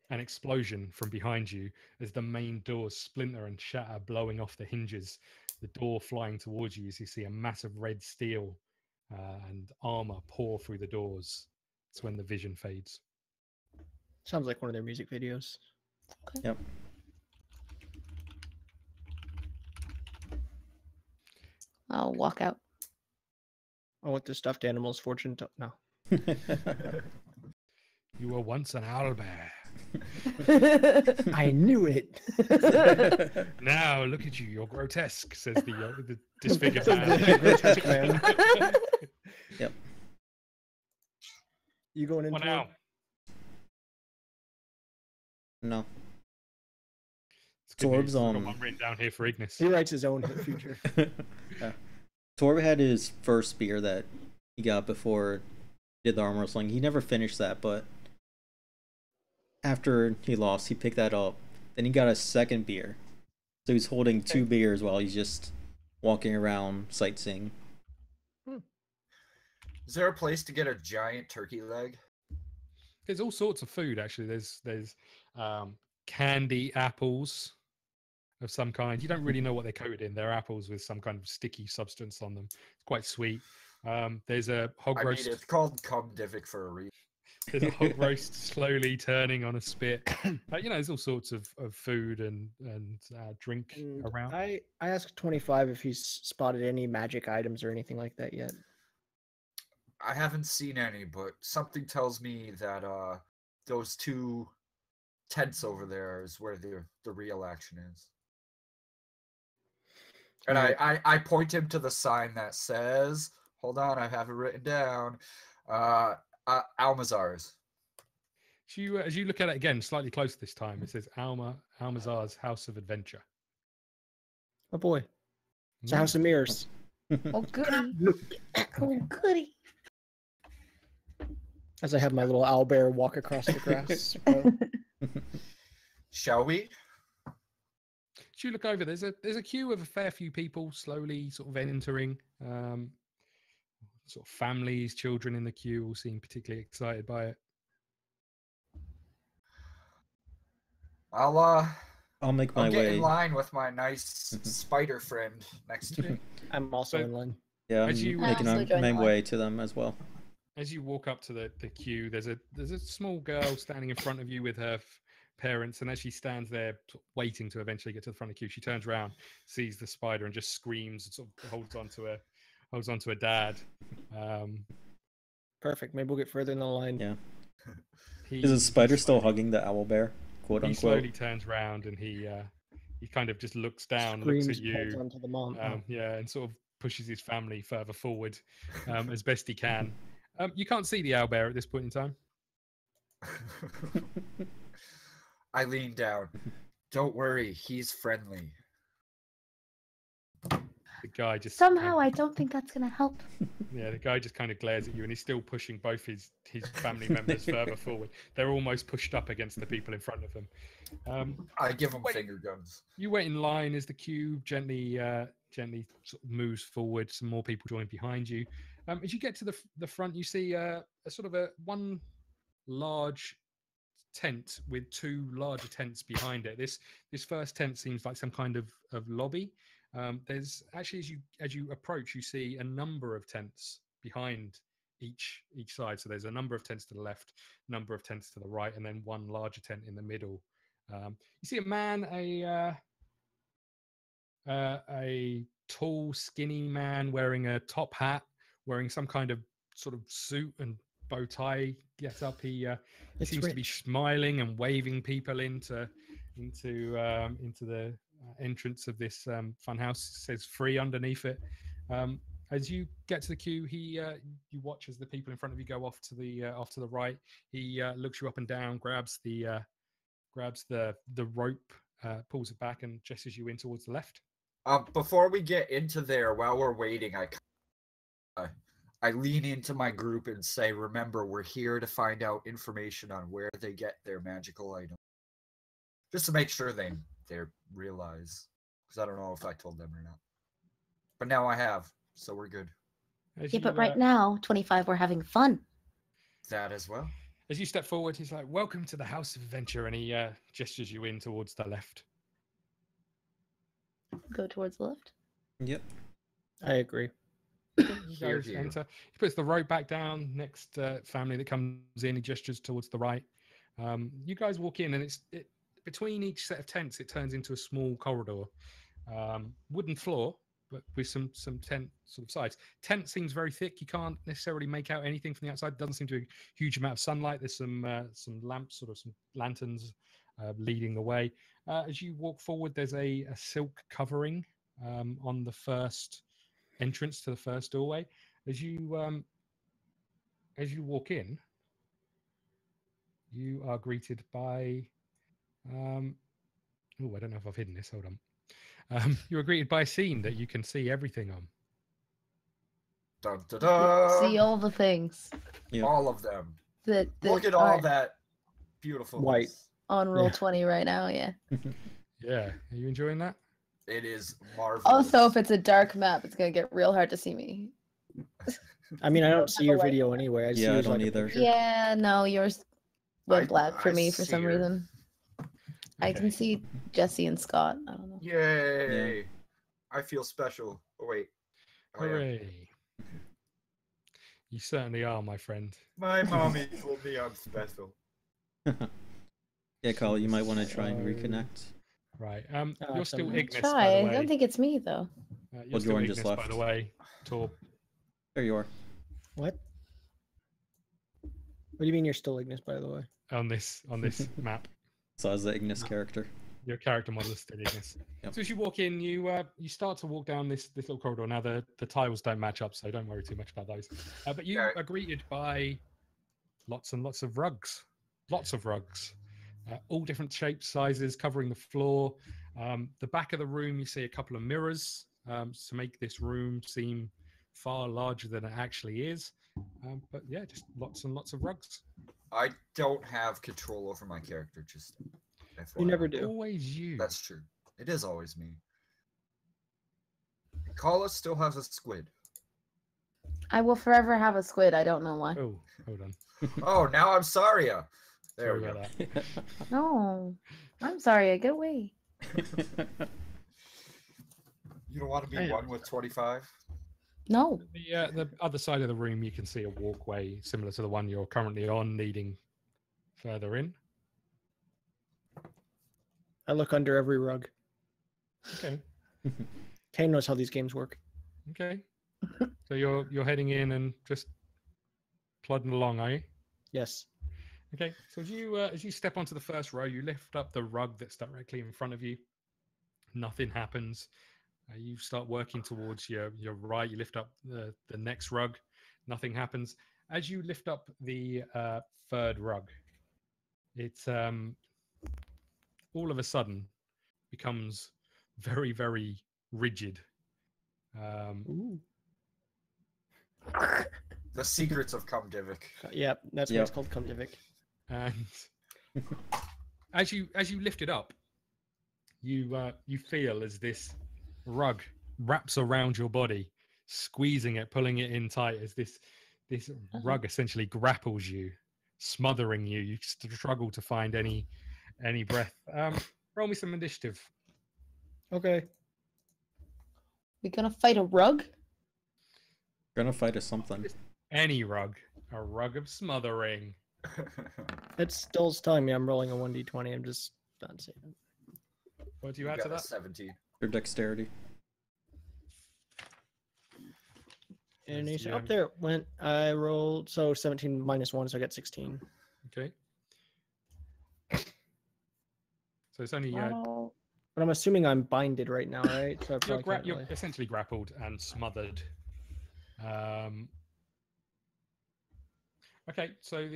an explosion from behind you as the main doors splinter and shatter, blowing off the hinges. the door flying towards you as you see a massive red steel and armor pour through the doors. It's when the vision fades. Sounds like one of their music videos. Okay. Yep. I'll walk out. I want the stuffed animal's fortune to... No. You were once an owlbear. I knew it. Now look at you, you're grotesque, says the disfigured Grotesque man. man. Yep. You going in? Well, now. No. It's good Torb's news. I've got on. one written down here for Ignis. He writes his own future. Yeah. Torb had his first spear that he got before he did the armor sling. He never finished that, but after he lost, he picked that up. Then he got a second beer. So he's holding 2 beers while he's just walking around sightseeing. Is there a place to get a giant turkey leg? There's all sorts of food actually. There's candy apples of some kind. You don't really know what they're coated in. They're apples with some kind of sticky substance on them. It's quite sweet. There's a hog roast. It's called cum divik for a reason. There's a hog roast slowly turning on a spit. There's all sorts of food and drink around. I asked 25 if he's spotted any magic items or anything like that yet. I haven't seen any, but something tells me that those 2 tents over there is where the real action is. And I point him to the sign that says, hold on, I have it written down, Almazar's. As you look at it again, slightly closer this time, it says Almazar's House of Adventure. Oh boy. It's a house of mirrors. Oh, goody. Oh, goody. As I have my little owlbear walk across the grass. Shall we? As you look over, there's a queue of a fair few people slowly sort of entering. Sort of families, children in the queue, all seem particularly excited by it. I'll make my I'll get way in line with my nice spider friend next to me. I'm also in line. Yeah, I'm As you- making I also joined my the way to them as well. As you walk up to the queue, there's a small girl standing in front of you with her parents, and as she stands there waiting to eventually get to the front of the queue, she turns around, sees the spider, and just screams and sort of holds onto her dad. Perfect. Maybe we'll get further in the line. Yeah. Is the spider still hugging the owlbear, quote He unquote? slowly turns around and he kind of just looks down, Screams, looks at holds you, onto the mom. and sort of pushes his family further forward as best he can. You can't see the owlbear at this point in time. I lean down. Don't worry, he's friendly. The guy just Somehow, I don't think that's going to help. the guy just kind of glares at you, and he's still pushing both his family members further forward. They're almost pushed up against the people in front of them. I give him Wait. finger guns. You wait in line as the queue gently sort of moves forward. Some more people join behind you. As you get to the front, you see a sort of one large tent with 2 larger tents behind it. This first tent seems like some kind of lobby. There's actually, as you approach, you see a number of tents behind each side. So there's a number of tents to the left, number of tents to the right, and then one larger tent in the middle. You see a man, a tall, skinny man wearing a top hat, wearing some kind of sort of suit and bow tie get up. He seems to be smiling and waving people into the entrance of this fun house. It says free underneath it. As you get to the queue, you watch as the people in front of you go off to the right. He looks you up and down, grabs the rope, pulls it back, and gestures you in towards the left. Before we get into there, while we're waiting, I lean into my group and say, remember, we're here to find out information on where they get their magical items. Just to make sure they realize. Because I don't know if I told them or not. But now I have, so we're good. But right now, 25, we're having fun. That as well. As you step forward, he's like, welcome to the House of Adventure, and he gestures you in towards the left. Go towards the left. Yep. I agree. You Hear, guys hear. enter. He puts the rope back down. Next family that comes in, he gestures towards the right. You guys walk in, and between each set of tents, it turns into a small corridor. Wooden floor, but with some tent sort of sides. Tent seems very thick. You can't necessarily make out anything from the outside. Doesn't seem to be a huge amount of sunlight. There's some lamps, sort of some lanterns leading the way. As you walk forward, there's a silk covering on the first entrance to the first doorway. As you walk in, you are greeted by oh, I don't know if I've hidden this. Hold on. You are greeted by a scene that you can see everything on. Dun, dun, dun. See all the things Yep. All of them. that Look at all are that beautiful White. on roll Yeah. 20 right now. Yeah. Yeah, are you enjoying that? It is marvelous. Also, if it's a dark map, it's gonna get real hard to see me. I mean, I don't see your Like- video anyway. I just Yeah, see I yours don't like a either. picture. Yeah, no, yours went black for I me for see some her. reason. I can Okay. see Jesse and Scott. I don't know. Yay! I feel special. Oh wait. Oh, yeah. Hooray. You certainly are, my friend. My mommy told me I'm special. Yeah, Kyle, you might want to try and So- reconnect. Right. Oh, You're still someone- Ignis, Try. by the I way. don't think it's me though. You're Well, still Jordan Ignis, just by left. the way. Torb. There you are. What? What do you mean you're still Ignis, by the way? On this map. So as the Ignis character. Your character model is still Ignis. Yep. So as you walk in, you start to walk down this little corridor. Now the tiles don't match up, so don't worry too much about those. But you Okay. are greeted by lots and lots of rugs. Lots of rugs. All different shapes, sizes, covering the floor. The back of the room, you see a couple of mirrors to make this room seem far larger than it actually is. But yeah, just lots and lots of rugs. I don't have control over my character, just FYI. You never do. Always you. That's true. It is always me. Kala still has a squid. I will forever have a squid. I don't know why. Oh, hold on. Oh, now I'm Sarya. There Sorry we go. about that. No, I'm sorry. Get away. You don't want to be Damn. one with 25? No. The other side of the room, you can see a walkway similar to the one you're currently on, leading further in. I look under every rug. Okay. Cain knows how these games work. Okay. So you're heading in and just plodding along, are you? Yes. Okay. So as you step onto the first row, you lift up the rug that's directly in front of you. Nothing happens. You start working towards your right. You lift up the next rug. Nothing happens. As you lift up the third rug, it's all of a sudden becomes very, very rigid. Ooh. The secrets of Kumdivik. Yep, that's what Yep. it's called, Kumdivik. And as you lift it up, you feel as this rug wraps around your body, squeezing it, pulling it in tight, as this rug essentially grapples you, smothering you. You struggle to find any breath. Roll me some initiative. Okay. We gonna fight a rug? Gonna fight us something. Any rug, a rug of smothering. It's still telling me I'm rolling a 1d20. I'm just not saying it. What do you You add to got a that? 17. Your dexterity. And Yes, you yeah. up there it went. I rolled so 17 minus 1, so I got 16. Okay. So it's only Wow. But I'm assuming I'm binded right now, right? So I probably can't you're really... essentially grappled and smothered. Okay, so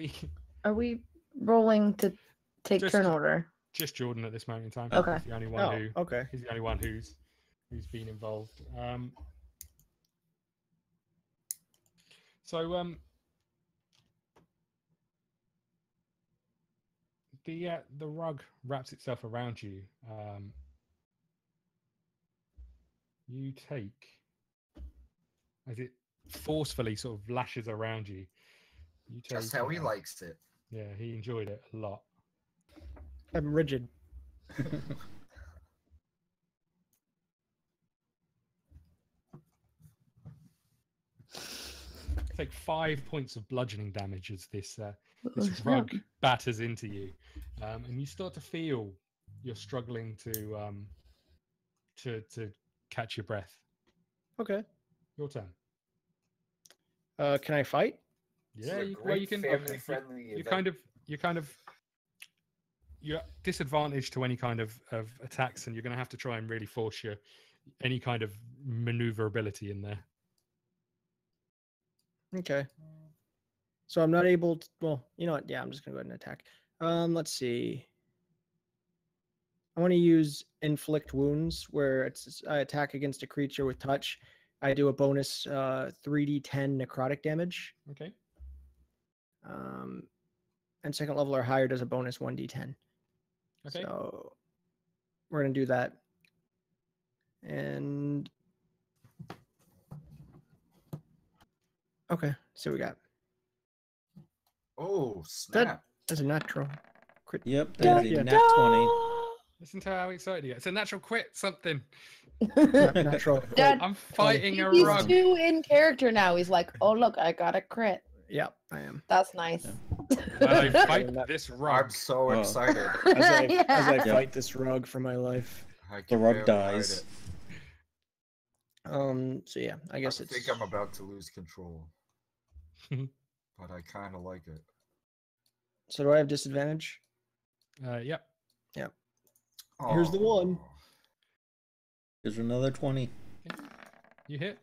Are we rolling to take Just- turn order? just Jordan at this moment in time. Okay. He's the only one Oh, who okay. he's the only one who's been involved. So the rug wraps itself around you. You take, as it forcefully sort of lashes around you. You take. That's how he likes it. Yeah, he enjoyed it a lot. I'm rigid. take 5 points of bludgeoning damage as this Oh, rug batters into you, and you start to feel you're struggling to catch your breath. Okay. Your turn. Can I fight? This is Yeah, a you great can. family-friendly event. You're disadvantaged to any kind of attacks, and you're going to have to try and really force any kind of maneuverability in there. Okay. So I'm not able to, well, you know what? Yeah, I'm just gonna go ahead and attack. Let's see. I want to use inflict wounds, where I attack against a creature with touch. I do a bonus 3d10 necrotic damage. Okay. And second level or higher does a bonus 1d10. Okay. So we're gonna do that. And okay, so we got Oh, snap. that's a natural crit. Yep, that is a nat 20. Listen to how excited you get. It's a natural quit something. Natural. Dad, I'm fighting a he's rug. too in character now. He's like, oh look, I got a crit. Yep, I am. That's nice. I fight this rug. I'm so Oh. excited. As I Yeah. fight this rug for my life. I The can rug barely hide dies. it. So yeah, I guess I it's. think I'm about to lose control. But I kind of like it. So do I have disadvantage? Yep. Here's the one. Oh, There's another 20. You hit.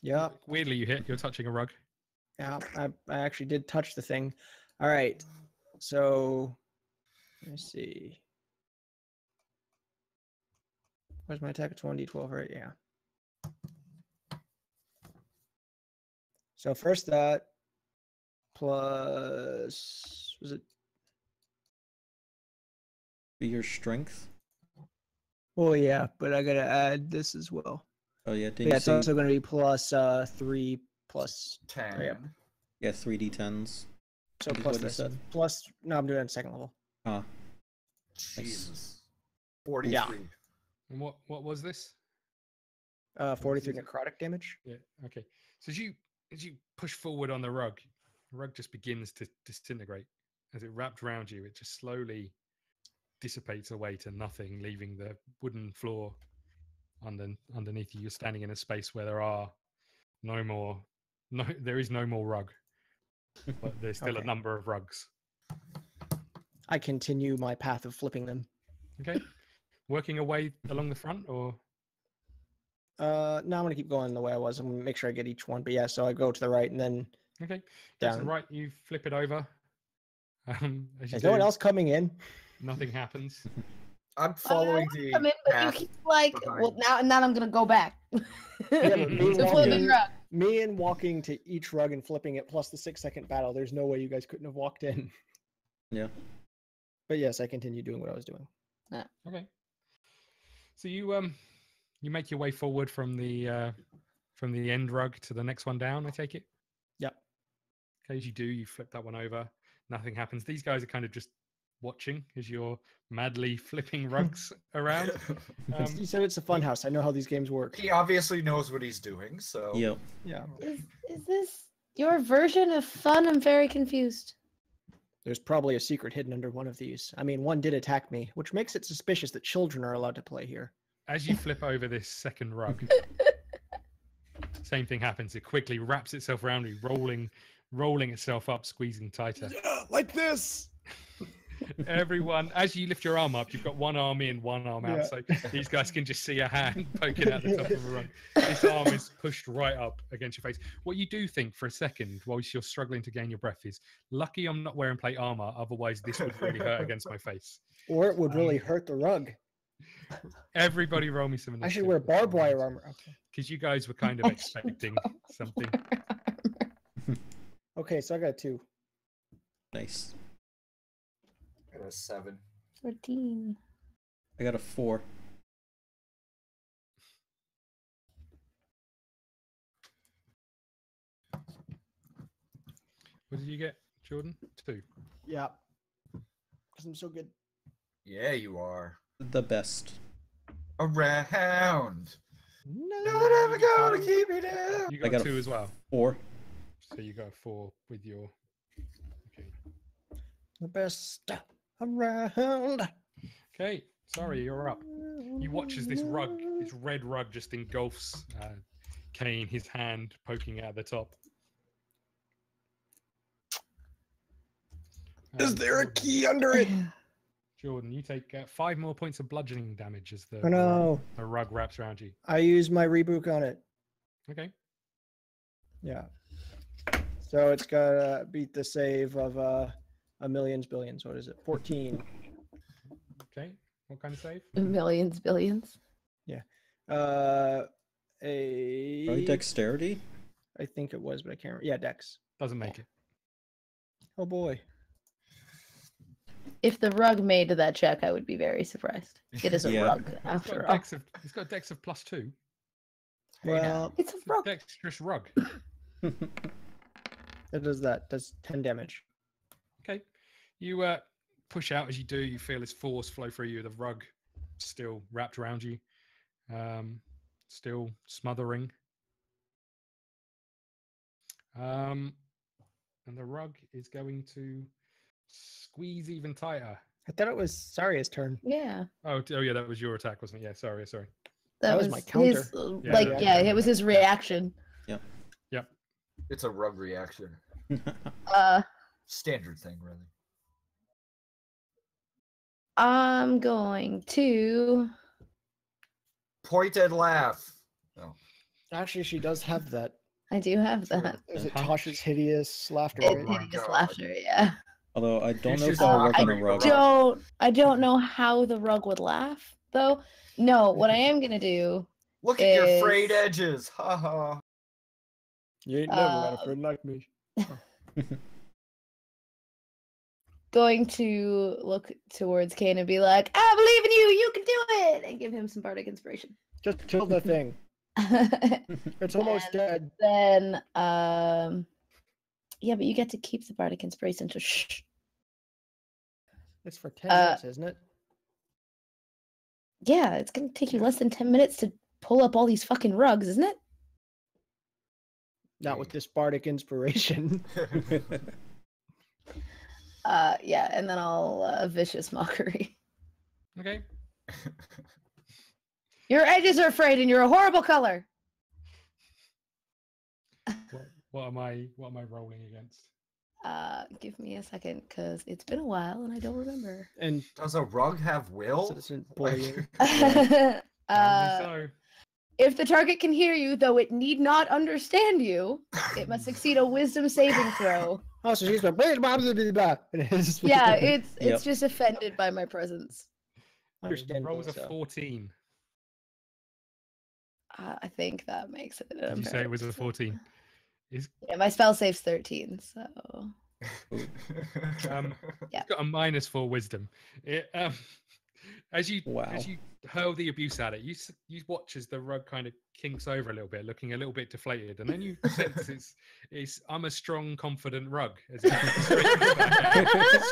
Yeah, Weirdly, you hit. You're touching a rug. yeah. I actually did touch the thing. All right. So let me see. Where's my attack? It's 1d12, right? Yeah. So first that plus was it? Be your strength. Well, yeah, but I gotta add this as well. Oh yeah, But did yeah, you it's see? also gonna be plus 3 plus 10. Yep. Yeah, 3d10s. so Is plus what you this. said? Plus no, I'm doing it at second level. Ah, Jesus. 43. Yeah. And what was this? 43 necrotic damage. Yeah. Okay. So as you push forward on the rug just begins to disintegrate. As it wrapped around you, it just slowly dissipates away to nothing, leaving the wooden floor underneath you. You're standing in a space where there is no more rug, but there's still a Okay. number of rugs. I continue my path of flipping them. Okay. Working away along the front, or No, I'm gonna keep going the way I was. I'm gonna make sure I get each one. But yeah, so I go to the right and then okay. Go to the down. right, you flip it over. As you Is no one do, else coming in? nothing happens. I'm following I the come in, but you path. keep like, well, behind. now I'm gonna go back. Yeah, but me To flipping rug. me and walking to each rug and flipping it plus the 6-second battle. There's no way you guys couldn't have walked in. yeah. But yes, I continue doing what I was doing. Okay. So you make your way forward from the end rug to the next one down, I take it? Yep. Okay, as you do, you flip that one over. Nothing happens. These guys are kind of just watching as you're madly flipping rugs around. You said it's a fun house. I know how these games work. He obviously knows what he's doing, so. Yep. Yeah. Is this your version of fun? I'm very confused. There's probably a secret hidden under one of these. I mean, one did attack me, which makes it suspicious that children are allowed to play here. As you flip over this second rug, same thing happens. It quickly wraps itself around you, rolling itself up, squeezing tighter. Yeah, like this. Everyone, as you lift your arm up, you've got one arm in, one arm out. So these guys can just see a hand poking out the top of a rug. This arm is pushed right up against your face. What you do think for a second, whilst you're struggling to gain your breath, is lucky I'm not wearing plate armor. Otherwise, this would really hurt against my face. Or it would really hurt the rug. Everybody roll me some. I should wear barbed wire armor. Okay. Because you guys were kind of expecting something. Okay, so I got 2. Nice. Got a 7. 14. I got a 4. What did you get, Jordan? 2. Yeah. Because I'm so good. Yeah, you are. The best. Around. No. Not ever gonna keep me down. You I got got a 2 as well. 4. So you got a 4 with your. Okay. The best around. Okay. Sorry, you're up. You watch as this red rug, just engulfs Cain, his hand poking out the top. Is there a key under it? Jordan, you take 5 more points of bludgeoning damage as Oh no. the rug wraps around you. I use my reboot on it. Okay. Yeah. So it's gotta beat the save of a millions billions. What is it? 14. Okay. What kind of save? Millions, billions. Yeah. Probably dexterity? I think it was, but I can't remember. Yeah, dex. Doesn't make it. Oh boy. If the rug made that check, I would be very surprised. It is a Yeah. rug, It's after got, all. it's got a dex of +2. Well, It's a It's a rug. dexterous rug. it does that. Does 10 damage. Okay. You push out as you do. You feel this force flow through you. The rug still wrapped around you, still smothering. And the rug is going to squeeze even tighter. I thought it was Sarya's turn. Yeah. Oh yeah, that was your attack, wasn't it? Yeah, sorry. That was my counter. His, Yeah, it was his reaction. It's a rug reaction. Standard thing, really. I'm going to. Point and laugh. No. Actually, she does have that. I do have that. Is it Punch. Tosh's hideous laughter? It's Oh my hideous God. laughter, yeah. Although I don't know She's if that'll just work on a mocking the rug. rug. I don't know how the rug would laugh, though. No, what I am gonna do. Look at your Is- frayed edges. Ha ha. You ain't never had a friend like me. Going to look towards Cain and be like, I believe in you, you can do it, and give him some bardic inspiration. Just kill the thing. It's almost dead. Then, yeah, but you get to keep the bardic inspiration, so shh. It's for 10 minutes, isn't it? Yeah, it's gonna take you less than 10 minutes to pull up all these fucking rugs, isn't it? Not with this bardic inspiration. Yeah, and then I'll vicious mockery. Okay. Your edges are frayed and you're a horrible color. What am I rolling against? Give me a second, because it's been a while and I don't remember. And Does a rug have will? citizen bullying. Apparently uh, so. if the target can hear you, though it need not understand you, it must succeed a wisdom saving throw. Oh, so she's going blah, blah, blah, blah. Yeah, it's Yep. just offended by my presence. The Understandable. roll was a so. 14. I think that makes it. Did you say it was a 14? Yeah, my spell saves 13, so Yeah. It's got a -4 wisdom. It, as you Wow. hurl the abuse at it, you watch as the rug kind of kinks over a little bit, looking a little bit deflated, and then you sense it's I'm a strong, confident rug as it straightens back out,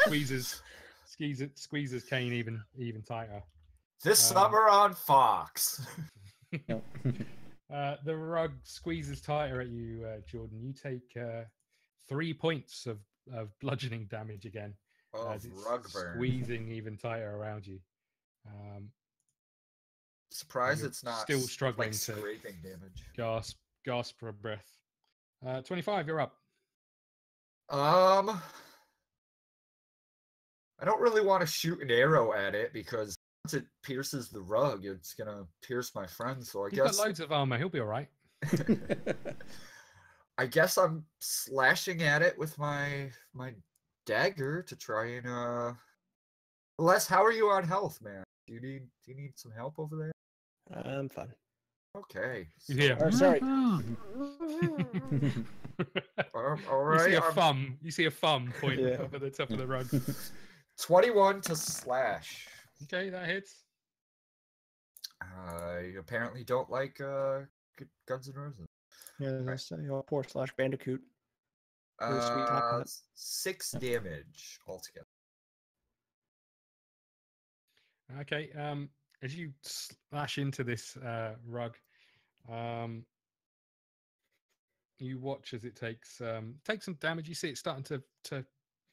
squeezes Cain even tighter. This summer on Fox. The rug squeezes tighter at you, Jordan. You take 3 points of bludgeoning damage again. Oh, As it's rug burn. squeezing even tighter around you. Surprised You're it's not still struggling like to- scraping damage. Gasp for a breath. 25, you're up. I don't really want to shoot an arrow at it because once it pierces the rug, it's gonna pierce my friend. So I He's guess got loads of armor. He'll be all right. I guess I'm slashing at it with my dagger to try and Les, how are you on health, man? Do you need some help over there? I'm fine. Okay. You hear? Or, sorry. All You see right. a thumb. You see a thumb pointing Yeah. up at the top of the rug. 21 to slash. Okay, that hits. I apparently don't like Guns N' Roses. Yeah, that's poor / Bandicoot. Or Sweet Top Hat. 6 damage altogether. Okay. As you slash into this rug, you watch as it takes some damage. You see it starting to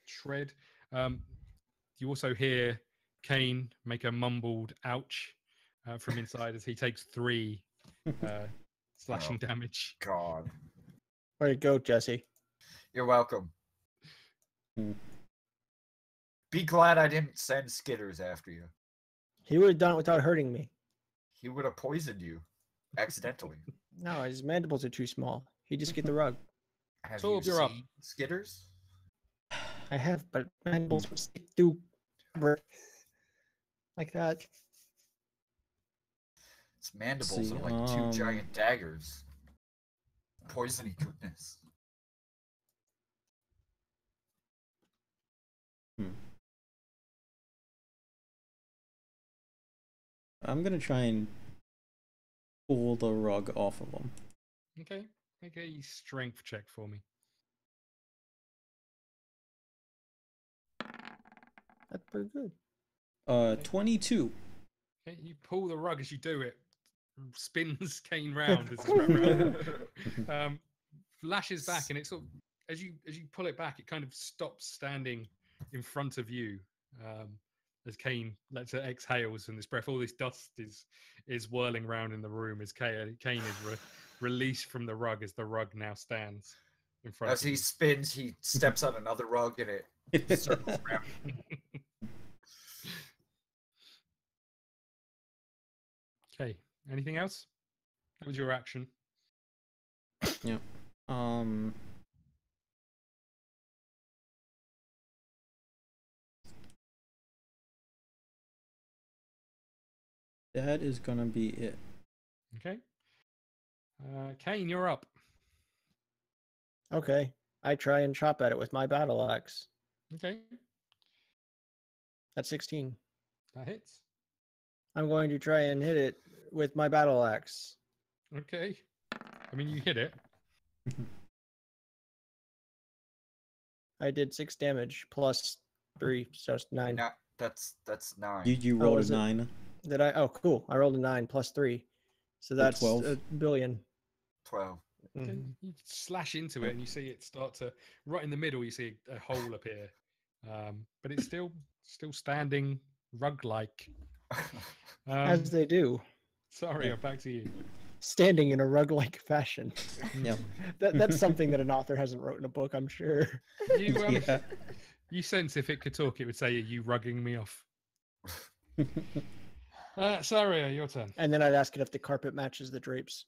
shred. You also hear Cain make a mumbled ouch from inside as he takes 3 slashing damage. God. Way to go, Jesse. You're welcome. Be glad I didn't send Skitters after you. He would have done it without hurting me. He would have poisoned you accidentally. No, his mandibles are too small. He just get the rug. Have Torb, you you're up. seen Skitters? I have, but mandibles would stick through like that. Its mandibles See, are like 2 giant daggers. Poisony goodness. I'm gonna try and pull the rug off of him. Okay, make a strength check for me. That's pretty good. 22. Okay, you pull the rug as you do it. Spins Cain round as it's round. Lashes back, and it sort of as you pull it back, it kind of stops standing in front of you. As Cain lets it exhales from this breath, all this dust is whirling around in the room as Cain is released from the rug as the rug now stands in front. As he spins, he steps on another rug and it circles around. Okay. Anything else? That was your action. Yeah. That is gonna be it. Okay. Cain, you're up. Okay. I try and chop at it with my battle axe. Okay. That's 16. That hits. I'm going to try and hit it with my battle axe. Okay. I mean, you hit it. I did 6 damage plus 3, so it's 9. No, that's 9. You rolled a is it? 9. Did I? Oh, cool. I rolled a 9 plus 3. So that's 12. a billion. 12. Okay. You slash into it and you see it start to, right in the middle, you see a hole appear. But it's still standing rug-like. As they do. Sorry, back to you. Standing in a rug-like fashion. Yep. That's something that an author hasn't wrote in a book, I'm sure. You, you sense if it could talk, it would say, "Are you rugging me off?" Sarya, your turn. And then I'd ask it if the carpet matches the drapes.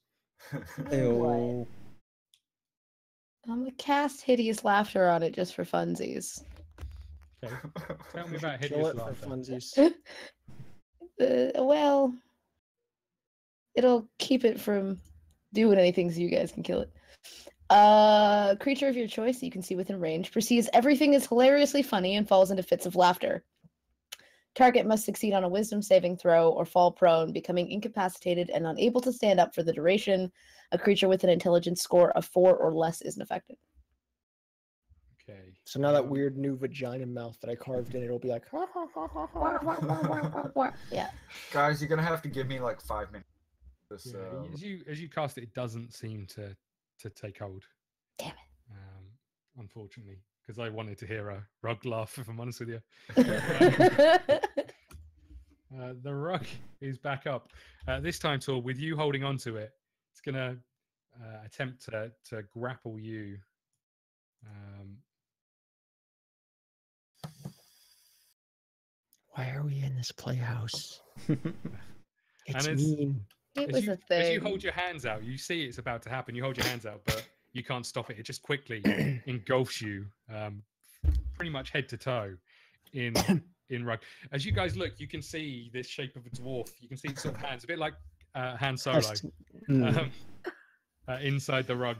Ew. I'm gonna cast hideous laughter on it just for funsies. Okay. Tell me about Kill hideous it for laughter. funsies. Well, it'll keep it from doing anything so you guys can kill it. Creature of your choice that you can see within range perceives everything is hilariously funny and falls into fits of laughter. Target must succeed on a wisdom saving throw or fall prone, becoming incapacitated and unable to stand up for the duration. A creature with an intelligence score of 4 or less isn't affected. Okay. So now that weird new vagina mouth that I carved in, it'll be like, ha, ha, ha, ha, ha. Yeah. Guys, you're gonna have to give me like 5 minutes. This, Yeah, as you cast it, it doesn't seem to take hold. Damn it. Unfortunately, because I wanted to hear a rug laugh, if I'm honest with you. The rug is back up. This time, Torb, with you holding on to it, it's going to attempt to grapple you. Why are we in this playhouse? It's And mean. It was a thing. As you hold your hands out, you see it's about to happen. You hold your hands out, but you can't stop it. It just quickly engulfs you, pretty much head to toe, in rug. As you guys look, you can see this shape of a dwarf. You can see its sort of hands, a bit like Han Solo, inside the rug.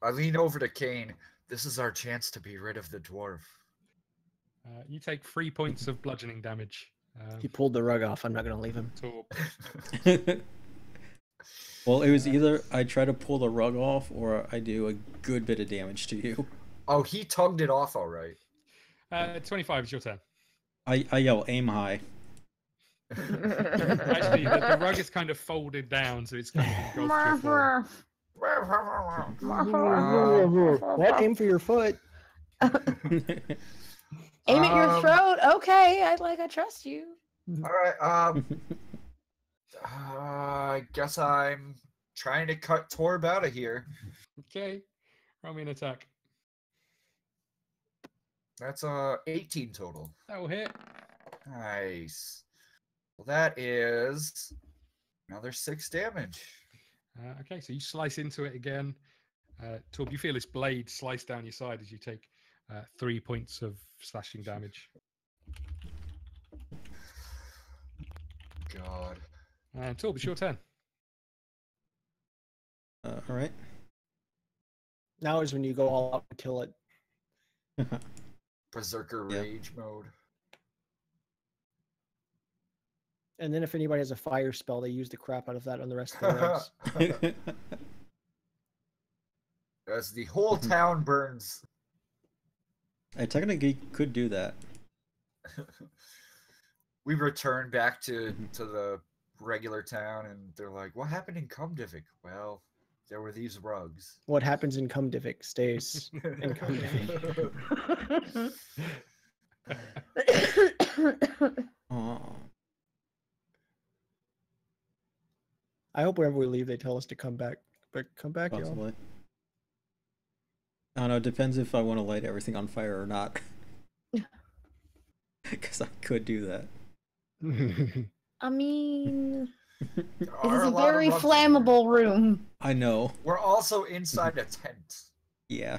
I lean over to Cain. This is our chance to be rid of the dwarf. You take 3 points of bludgeoning damage. He pulled the rug off. I'm not going to leave him. Torb. Well, it was either I try to pull the rug off or I do a good bit of damage to you. Oh, he tugged it off all right. 25 is your turn. I yell, aim high. Actually, the rug is kind of folded down, so it's kind of engulfed your form. What? Aim for your foot. Aim at your throat. Okay, I trust you. All right. I guess I'm trying to cut Torb out of here. Okay. Roll me an attack. That's 18 total. That will hit. Nice. Well, that is another 6 damage. Okay, so you slice into it again. Torb, you feel this blade slice down your side as you take 3 points of slashing damage. God. And Torb, it's your turn. All right. Now is when you go all out and kill it. Berserker Yeah. rage mode. And then if anybody has a fire spell, they use the crap out of that on the rest of their rounds. As the whole town burns. I technically could do that. We return back to the regular town, and they're like, "What happened in Kumdivik?" Well, there were these rugs. What happens in Kumdivik stays in Kumdivik. Aw. I hope wherever we leave, they tell us to come back. But come back, y'all. Possibly. I don't know. It depends if I want to light everything on fire or not. Because I could do that. I mean, There it are is a lot of very rugs in here. flammable room. I know. We're also inside a tent. Yeah.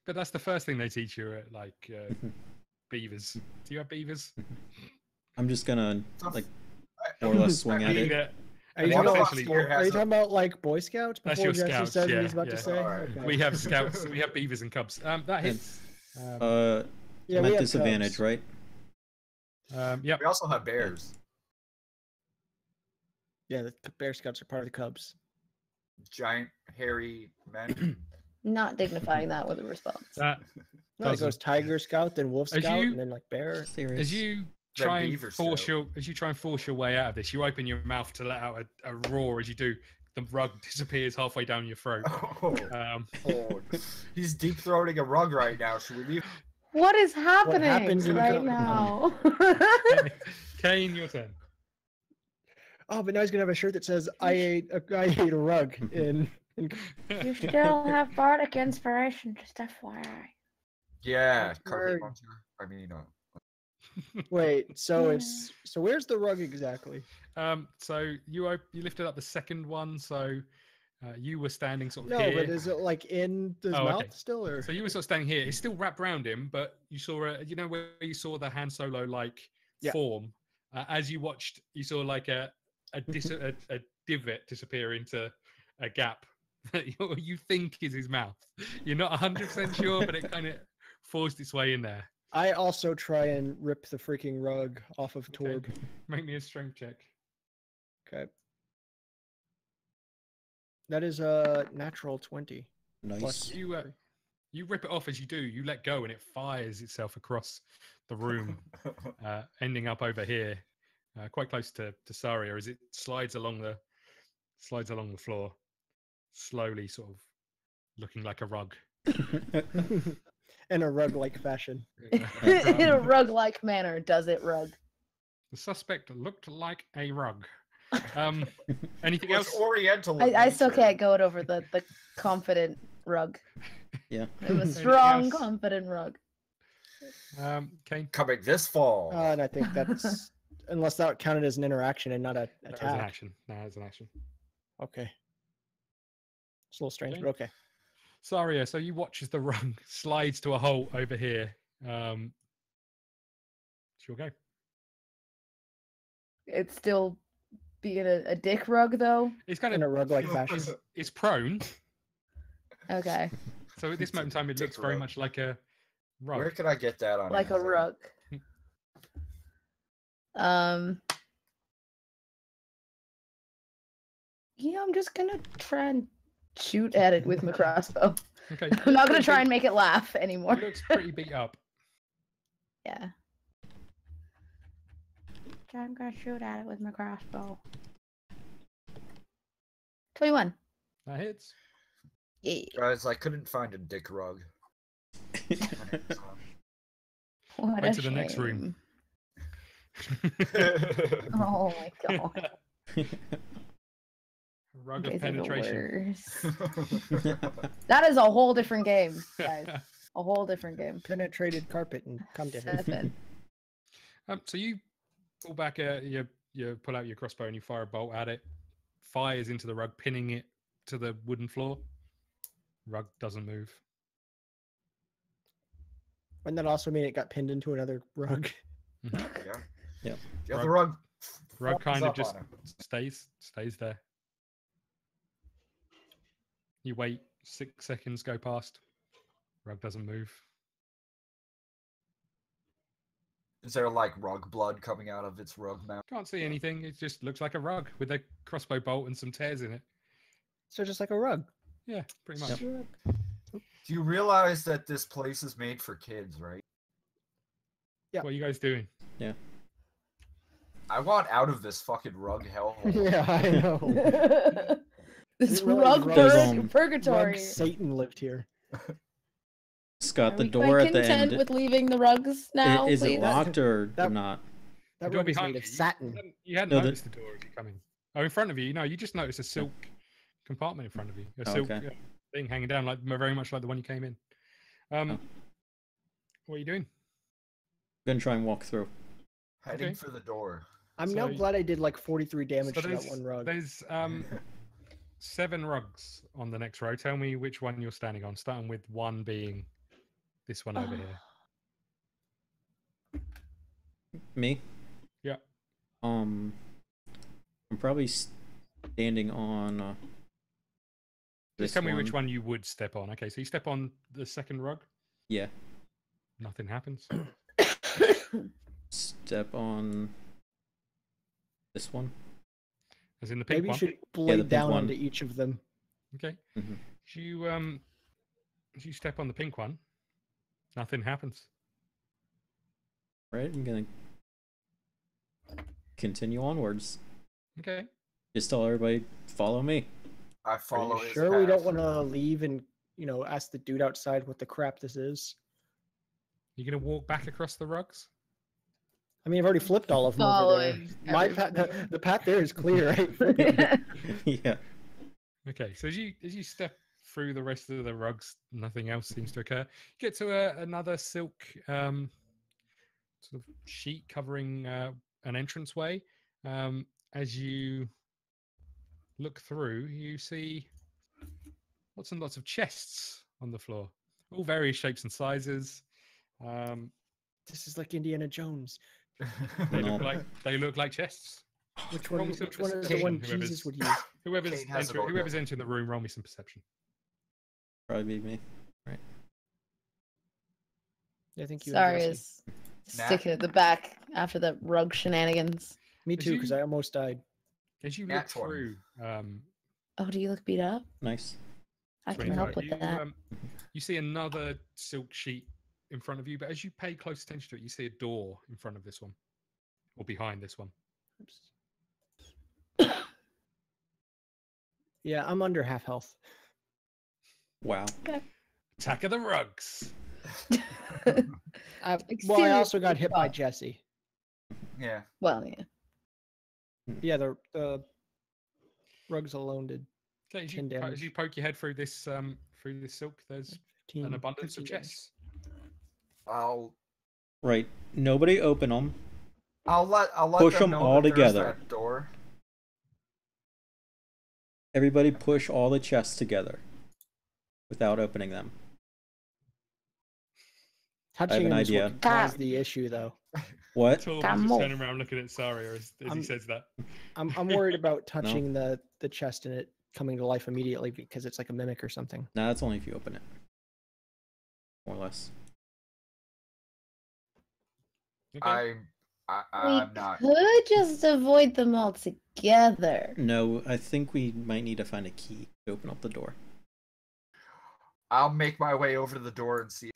But that's the first thing they teach you at like beavers. Do you have beavers? I'm just gonna Tough. like more or less swing at Yeah. it. Are you, One talking of about, us here has are you a- talking about like Boy Scouts? That's Before your Jesse scouts, says what yeah, he's about yeah. to say? Alright. Okay. We have scouts. We have beavers and cubs. That hits. Yeah, I'm we at have disadvantage, cubs. right? Yep. We also have bears. Yeah, the Bear Scouts are part of the Cubs. Giant, hairy men. Not dignifying that with a response. That No, it Doesn't. goes Tiger Scout, then Wolf As Scout, you- and then like Bear. Serious. as you The try and beaver force scout. your way out of this, you open your mouth to let out a roar. As you do, the rug disappears halfway down your throat. Oh, Um, he's deep throating a rug right now. Should we leave? What is happening happens in right co- now? Cain, your turn. Oh, but now he's gonna have a shirt that says "I ate a rug." In You still have bardic inspiration, just FYI. Yeah, That's carpet word. muncher. I mean, wait, so where's the rug exactly? So you lifted up the second one. So you were standing sort of No, here. but is it like in his Oh, mouth okay. still, or So you were sort of standing here. It's still wrapped around him, but you saw you know where you saw the Han Solo like Yeah. form. As you watched, you saw like a divot disappear into a gap that you think is his mouth. You're not 100% sure, but it kind of forced its way in there. I also try and rip the freaking rug off of Okay. Torb. Make me a strength check. Okay. That is a natural 20. Nice. Plus You rip it off. As you do, you let go and it fires itself across the room, ending up over here, quite close to Sarya, as it slides along the floor, slowly, sort of looking like a rug. in a rug-like fashion. In a rug-like manner, does it rug? The suspect looked like a rug. Anything It else? was Oriental. in I still nature. can't go it over the confident rug. Yeah. I'm a Anything strong, else? confident rug. Cain, Coming this fall. And I think that's unless that counted as an interaction and not a that was an attack. action. No, it's an action. Okay. It's a little strange, Okay. but okay. Sarya, so you watch as the rug slides to a halt over here. Sure, go. It's still being a dick rug, though. It's kind In a of rug-like fashion. it's prone. Okay, So at this It's a moment in time, it dick looks very rug. much like a rug. Where could I get that on? like a Amazon? rug. Yeah, I'm just gonna try and shoot at it with my crossbow. Okay. I'm not gonna try and make it laugh anymore. It looks pretty beat up. Yeah. So I'm gonna shoot at it with my crossbow. 21. That hits. Yeah. Guys, I couldn't find a dick rug. What Wait a to the next room. shame. Oh my god. Rug You of guys are the penetration. worst. That is a whole different game, guys. A whole different game. Penetrated carpet and come to him. 7. So you pull back, you pull out your crossbow and you fire a bolt at it. Fires into the rug, pinning it to the wooden floor. Rug doesn't move. Wouldn't that also mean it got pinned into another rug? Yeah. Yeah. Yeah, the rug. Rug kind of up just on stays there. You wait, 6 seconds go past. Rug doesn't move. Is there like rug blood coming out of its rug mouth? Can't see anything. It just looks like a rug with a crossbow bolt and some tears in it. So just like a rug. Yeah, pretty much. Yep. Do you realize that this place is made for kids, right? Yeah. What are you guys doing? Yeah. I want out of this fucking rug hellhole. Yeah, I know. This Didn't realize rug rugs- purgatory. Rug Satan lived here. Scott, Are the we door quite at the content end. with leaving the rugs now, Is please? it locked or That- not? That The door rug is behind made of you, satin. You hadn't No, the- noticed the door as you come in. Oh, in front of you? No, you just noticed a silk compartment in front of you. A Oh, silk okay. thing hanging down, like very much like the one you came in. Oh. What are you doing? I'm gonna try and walk through. Heading Okay. for the door. I'm now So- glad I did like 43 damage So to that one rug. There's 7 rugs on the next row. Tell me which one you're standing on, starting with one being this one over here. Me? Yeah. I'm probably standing on. Just tell me which one you would step on. Okay, so you step on the second rug. Yeah. Nothing happens. Step on this one. As in the pink Maybe you one. should blade pink down one. onto each of them. Okay. Mhm. If you step on the pink one, nothing happens. Right. I'm gonna continue onwards. Okay. Just tell everybody follow me. I follow Are you his sure we don't path. want to leave and ask the dude outside what the crap this is? You're gonna walk back across the rugs. I mean, I've already flipped all of them over there. Following My path, the path there is clear, right? Yeah. Okay, so as you step through the rest of the rugs, nothing else seems to occur. You get to another silk sort of sheet covering an entranceway. As you look through, you see lots and lots of chests on the floor, all various shapes and sizes. This is like Indiana Jones. They No. look like chests. Which Roll one? me some Which one is the perception, one whoever's- Jesus would use? Whoever's Cain has it all whoever's down. entering the room, roll me some perception. Probably be me. I think you. Sorry, and Jesse. is Nat? sticking at the back after the rug shenanigans. Me Did too, because you- I almost died. As you Nat look 20. through, Oh, do you look beat up? Nice. I can 25, help with you, that. You see another silk sheet in front of you, but as you pay close attention to it, you see a door in front of this one, or behind this one. Yeah, I'm under half health. Wow. Attack of the rugs. Well, I also got seriously, hit by fuck. Jesse. Yeah. Well, yeah. Yeah, the rugs alone did Okay, 10 damage. as you poke your head through this silk, there's 15, an abundance of 15 damage. chests. I'll Right. Nobody open them. let Push them them know all that there's together. that door. Everybody push all the chests together without opening them. Touching an him is idea. what caused the issue, though. What? Torb Come is just on. turning around looking at Sarya as he I'm- says that. I'm worried about touching the chest and it coming to life immediately because it's like a mimic or something. Nah, that's only if you open it. More or less. Okay. I'm not. We could just avoid them all together. No, I think we might need to find a key to open up the door. I'll make my way over to the door and see.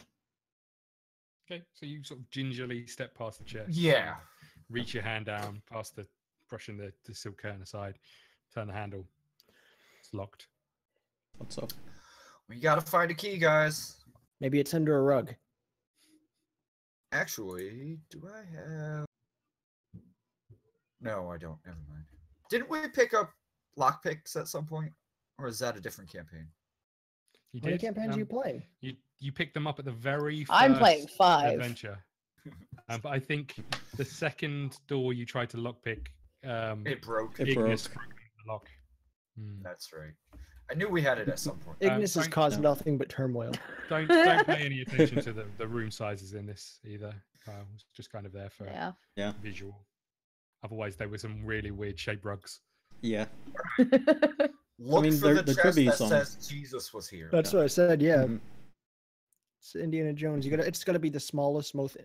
Okay, so you sort of gingerly step past the chest. Yeah. Reach your hand down past brushing the silk curtain aside, turn the handle. It's locked. What's up? We gotta find a key, guys. Maybe it's under a rug. Actually, do I have... No, I don't. Never mind. Didn't we pick up lockpicks at some point? Or is that a different campaign? You How many did. campaigns are you playing? You picked them up at the very first I'm playing 5. adventure. But I think the second door you tried to lockpick, It broke. Ignis broke the lock. That's right. I knew we had it at some point. Ignis has caused nothing but turmoil. Don't pay any attention to the room sizes in this either. It's just kind of there for visual. Otherwise, there were some really weird shaped rugs. Yeah. Look for the chest that says Jesus was here. That's what I said. Yeah. It's Indiana Jones. It's gotta be the smallest, most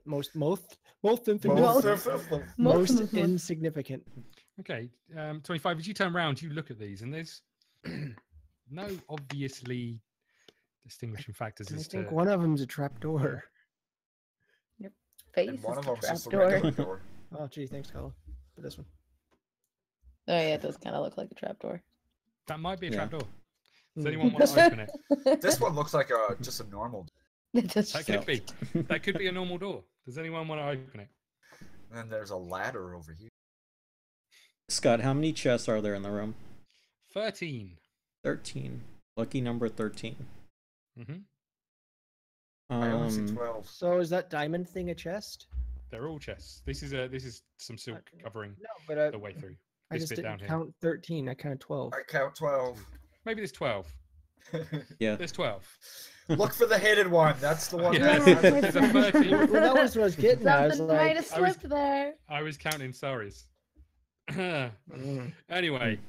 insignificant. Okay, 25. As you turn around, you look at these, and there's no obviously distinguishing factors. I think one of them's a trapdoor. Yep. Face and one of them's just a trapdoor. regular door. Oh, gee, thanks, Kala, for this one. Oh yeah, it does kind of look like a trapdoor. That might be a trapdoor. Does anyone want to open it? This one looks like just a normal door. That could be. That could be a normal door. Does anyone want to open it? And there's a ladder over here. Scott, how many chests are there in the room? 13. 13. Lucky number 13. I only see 12. So is that diamond thing a chest? They're all chests. This is some silk covering the way through. I just didn't count 13. I counted 12. I count 12. Maybe there's 12. Yeah. There's 12. Look for the hidden one. That's the one. Yeah, there's a 13. Well, that was what I was getting at. I was Something might have slipped there. I was counting sorries. Anyway.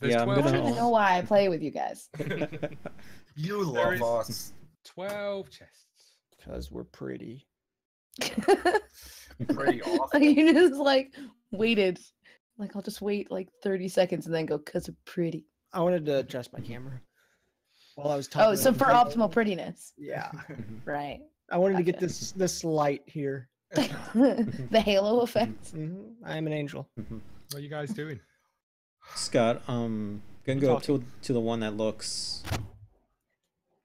Yeah, I don't even know why I play with you guys. You love us. 12 chests. Because we're pretty. Pretty awful. You just like waited. Like I'll just wait like 30 seconds and then go because we're pretty. I wanted to adjust my camera while I was talking. Oh, so for optimal prettiness. Yeah. Right. I wanted to get this light here. The halo effect. I am an angel. What are you guys doing? Scott, gonna go up to the one that looks.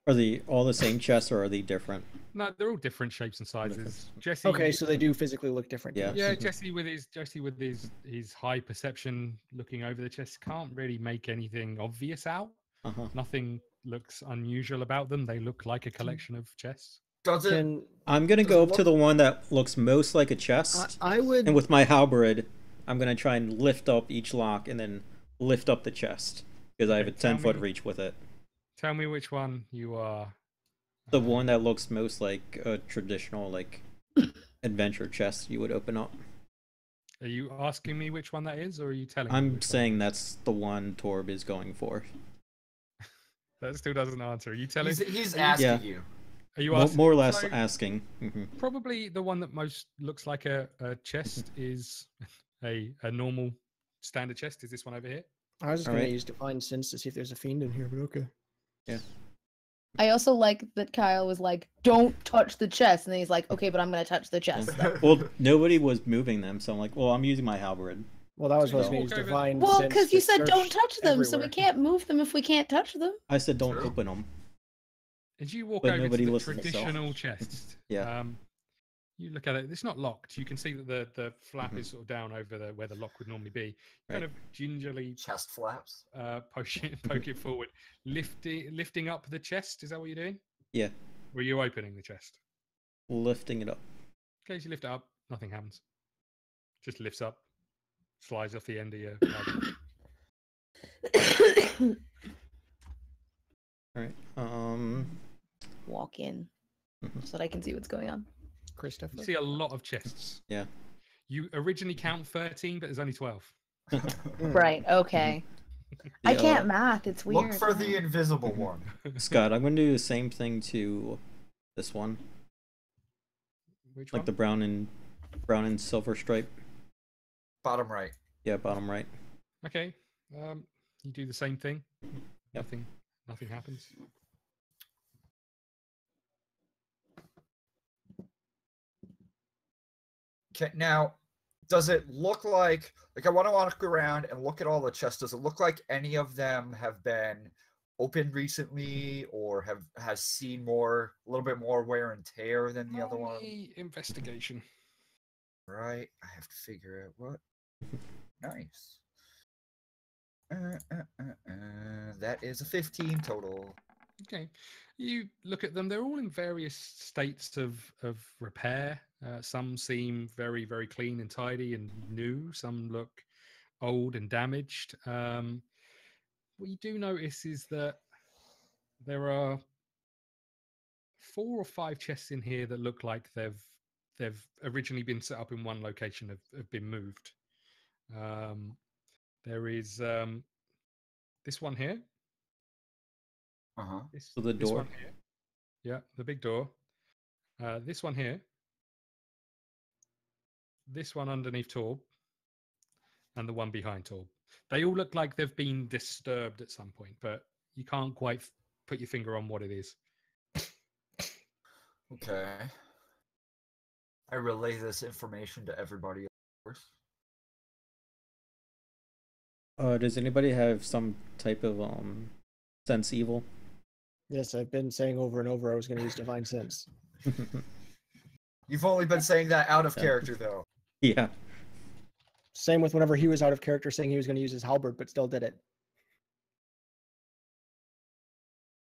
Are they all the same chests or are they different? No, they're all different shapes and sizes. Jesse. Okay, so they do physically look different. Yeah. Yeah, Jesse with his high perception looking over the chest can't really make anything obvious out. Nothing looks unusual about them. They look like a collection of chests. I'm gonna go up to the one that looks most like a chest. I would. And with my halberd, I'm gonna try and lift up each lock and then lift up the chest because I have a 10-foot reach with it. Tell me which one you are. The one that looks most like a traditional like adventure chest you would open up. Are you asking me which one that is, or are you telling me? I'm saying that's the one Torb is going for. That still doesn't answer. Are you telling? He's asking you. Are you asking? More or less asking. Probably the one that most looks like a chest is a normal standard chest. Is this one over here? I was just going to use Divine Sense to see if there's a fiend in here, but okay. Yeah. I also like that Kyle was like, "Don't touch the chest," and then he's like, "Okay, but I'm gonna touch the chest." Well, nobody was moving them, so I'm like, "Well, I'm using my halberd." Well, that was supposed to use Divine Sense. Well, because you said don't touch them, everywhere. so we can't move them if we can't touch them. I said don't open them. As you walk But over to nobody the listens, so. traditional chest, you look at it. It's not locked. You can see that the flap is sort of down over where the lock would normally be. Kind of gingerly chest flaps. Poke it forward, lifting up the chest. Is that what you're doing? Yeah. Or are you opening the chest? Lifting it up. Okay, so you lift it up. Nothing happens. Just lifts up, slides off the end of your. All right. Walk in so that I can see what's going on. Christopher. You see a lot of chests. Yeah. You originally count 13, but there's only 12. Right. Okay. I can't math. It's weird. Look for the invisible one. Scott, I'm going to do the same thing to this one. Which like one? the brown and silver stripe. Bottom right. Yeah, bottom right. Okay. You do the same thing. Yep. Nothing happens. Okay, now does it look like I want to walk around and look at all the chests? Does it look like any of them have been opened recently, or has seen a little bit more wear and tear than the other one? Investigation. Right, I have to figure out what. Nice. That is a 15 total. Okay, you look at them. They're all in various states of repair. Some seem very, very clean and tidy and new. Some look old and damaged. What you do notice is that there are 4 or 5 chests in here that look like they've originally been set up in one location, have been moved. There is this one here. So the this door. one here. Yeah, the big door. This one here. This one underneath Torb. And the one behind Torb. They all look like they've been disturbed at some point, but you can't quite put your finger on what it is. Okay. I relay this information to everybody, of course. Does anybody have some type of sense evil? Yes, I've been saying over and over I was going to use Divine Sense. You've only been saying that out of character, though. Yeah. Same with whenever he was out of character saying he was going to use his halberd, but still did it.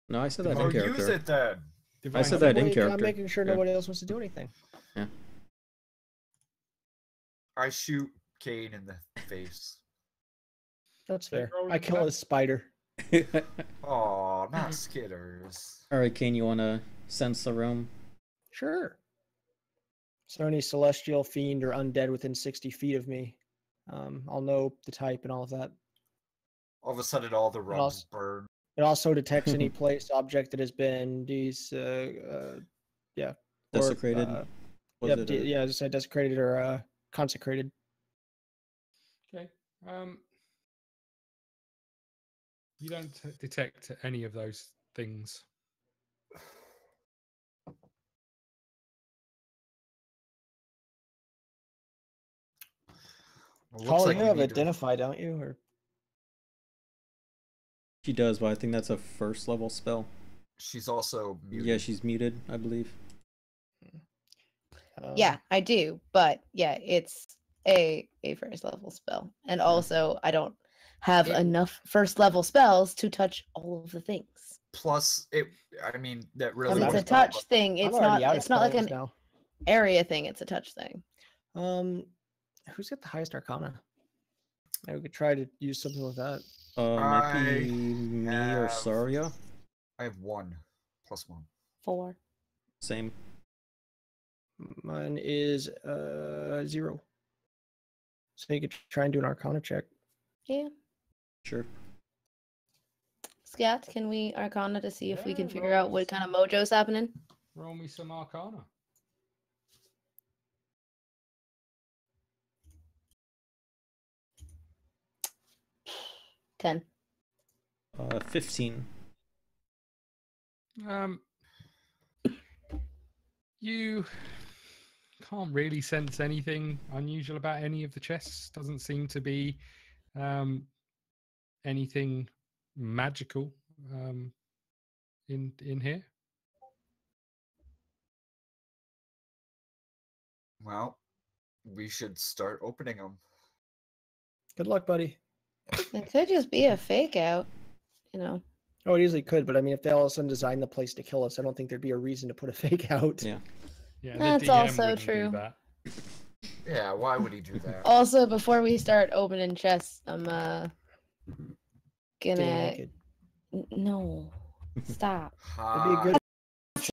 No, I said that Or in character. use it then. I said that in I'm character. making sure nobody else wants to do anything. Yeah. I shoot Cain in the face. That's fair. rolling I kill that. a spider. Oh, not skitters. All right, Cain, you want to sense the room? Sure. Is there any celestial, fiend, or undead within 60 feet of me? I'll know the type and all of that. All of a sudden, all the rungs burn. It also detects any place, object that has been Desecrated. Yeah, I just said desecrated or consecrated. Okay. You don't detect any of those things. Well, Paul, like you we have need to- identify, don't you? Or She does, but I think that's a first level spell. She's also muted. Yeah, she's muted, I believe. Yeah, I do, but yeah, it's a first level spell, and also I don't have enough first level spells to touch all of the things. Plus, I mean, that really. It's a was touch not- thing. I'm It's already not. out of It's not like spells an now. area thing. It's a touch thing. Who's got the highest Arcana? I could try to use something with that. Might be me or have- Sarya. I have 1 + 1. 4. Same. Mine is 0. So you could try and do an Arcana check. Yeah. Sure. Scott, can we Arcana to see if we can Yeah, figure out roll. what kind of mojo's happening? Roll me some Arcana. 10. 15. You can't really sense anything unusual about any of the chests. Doesn't seem to be anything magical in here. Well, we should start opening them. Good luck, buddy. It could just be a fake out, you know. Oh, it easily could, but I mean, if they all of a sudden designed the place to kill us, I don't think there'd be a reason to put a fake out. Yeah. Yeah, the That's DM also wouldn't do true. that. Yeah, why would he do that? Also, before we start opening chests, I'm Getting gonna naked. no stop. That'd be a good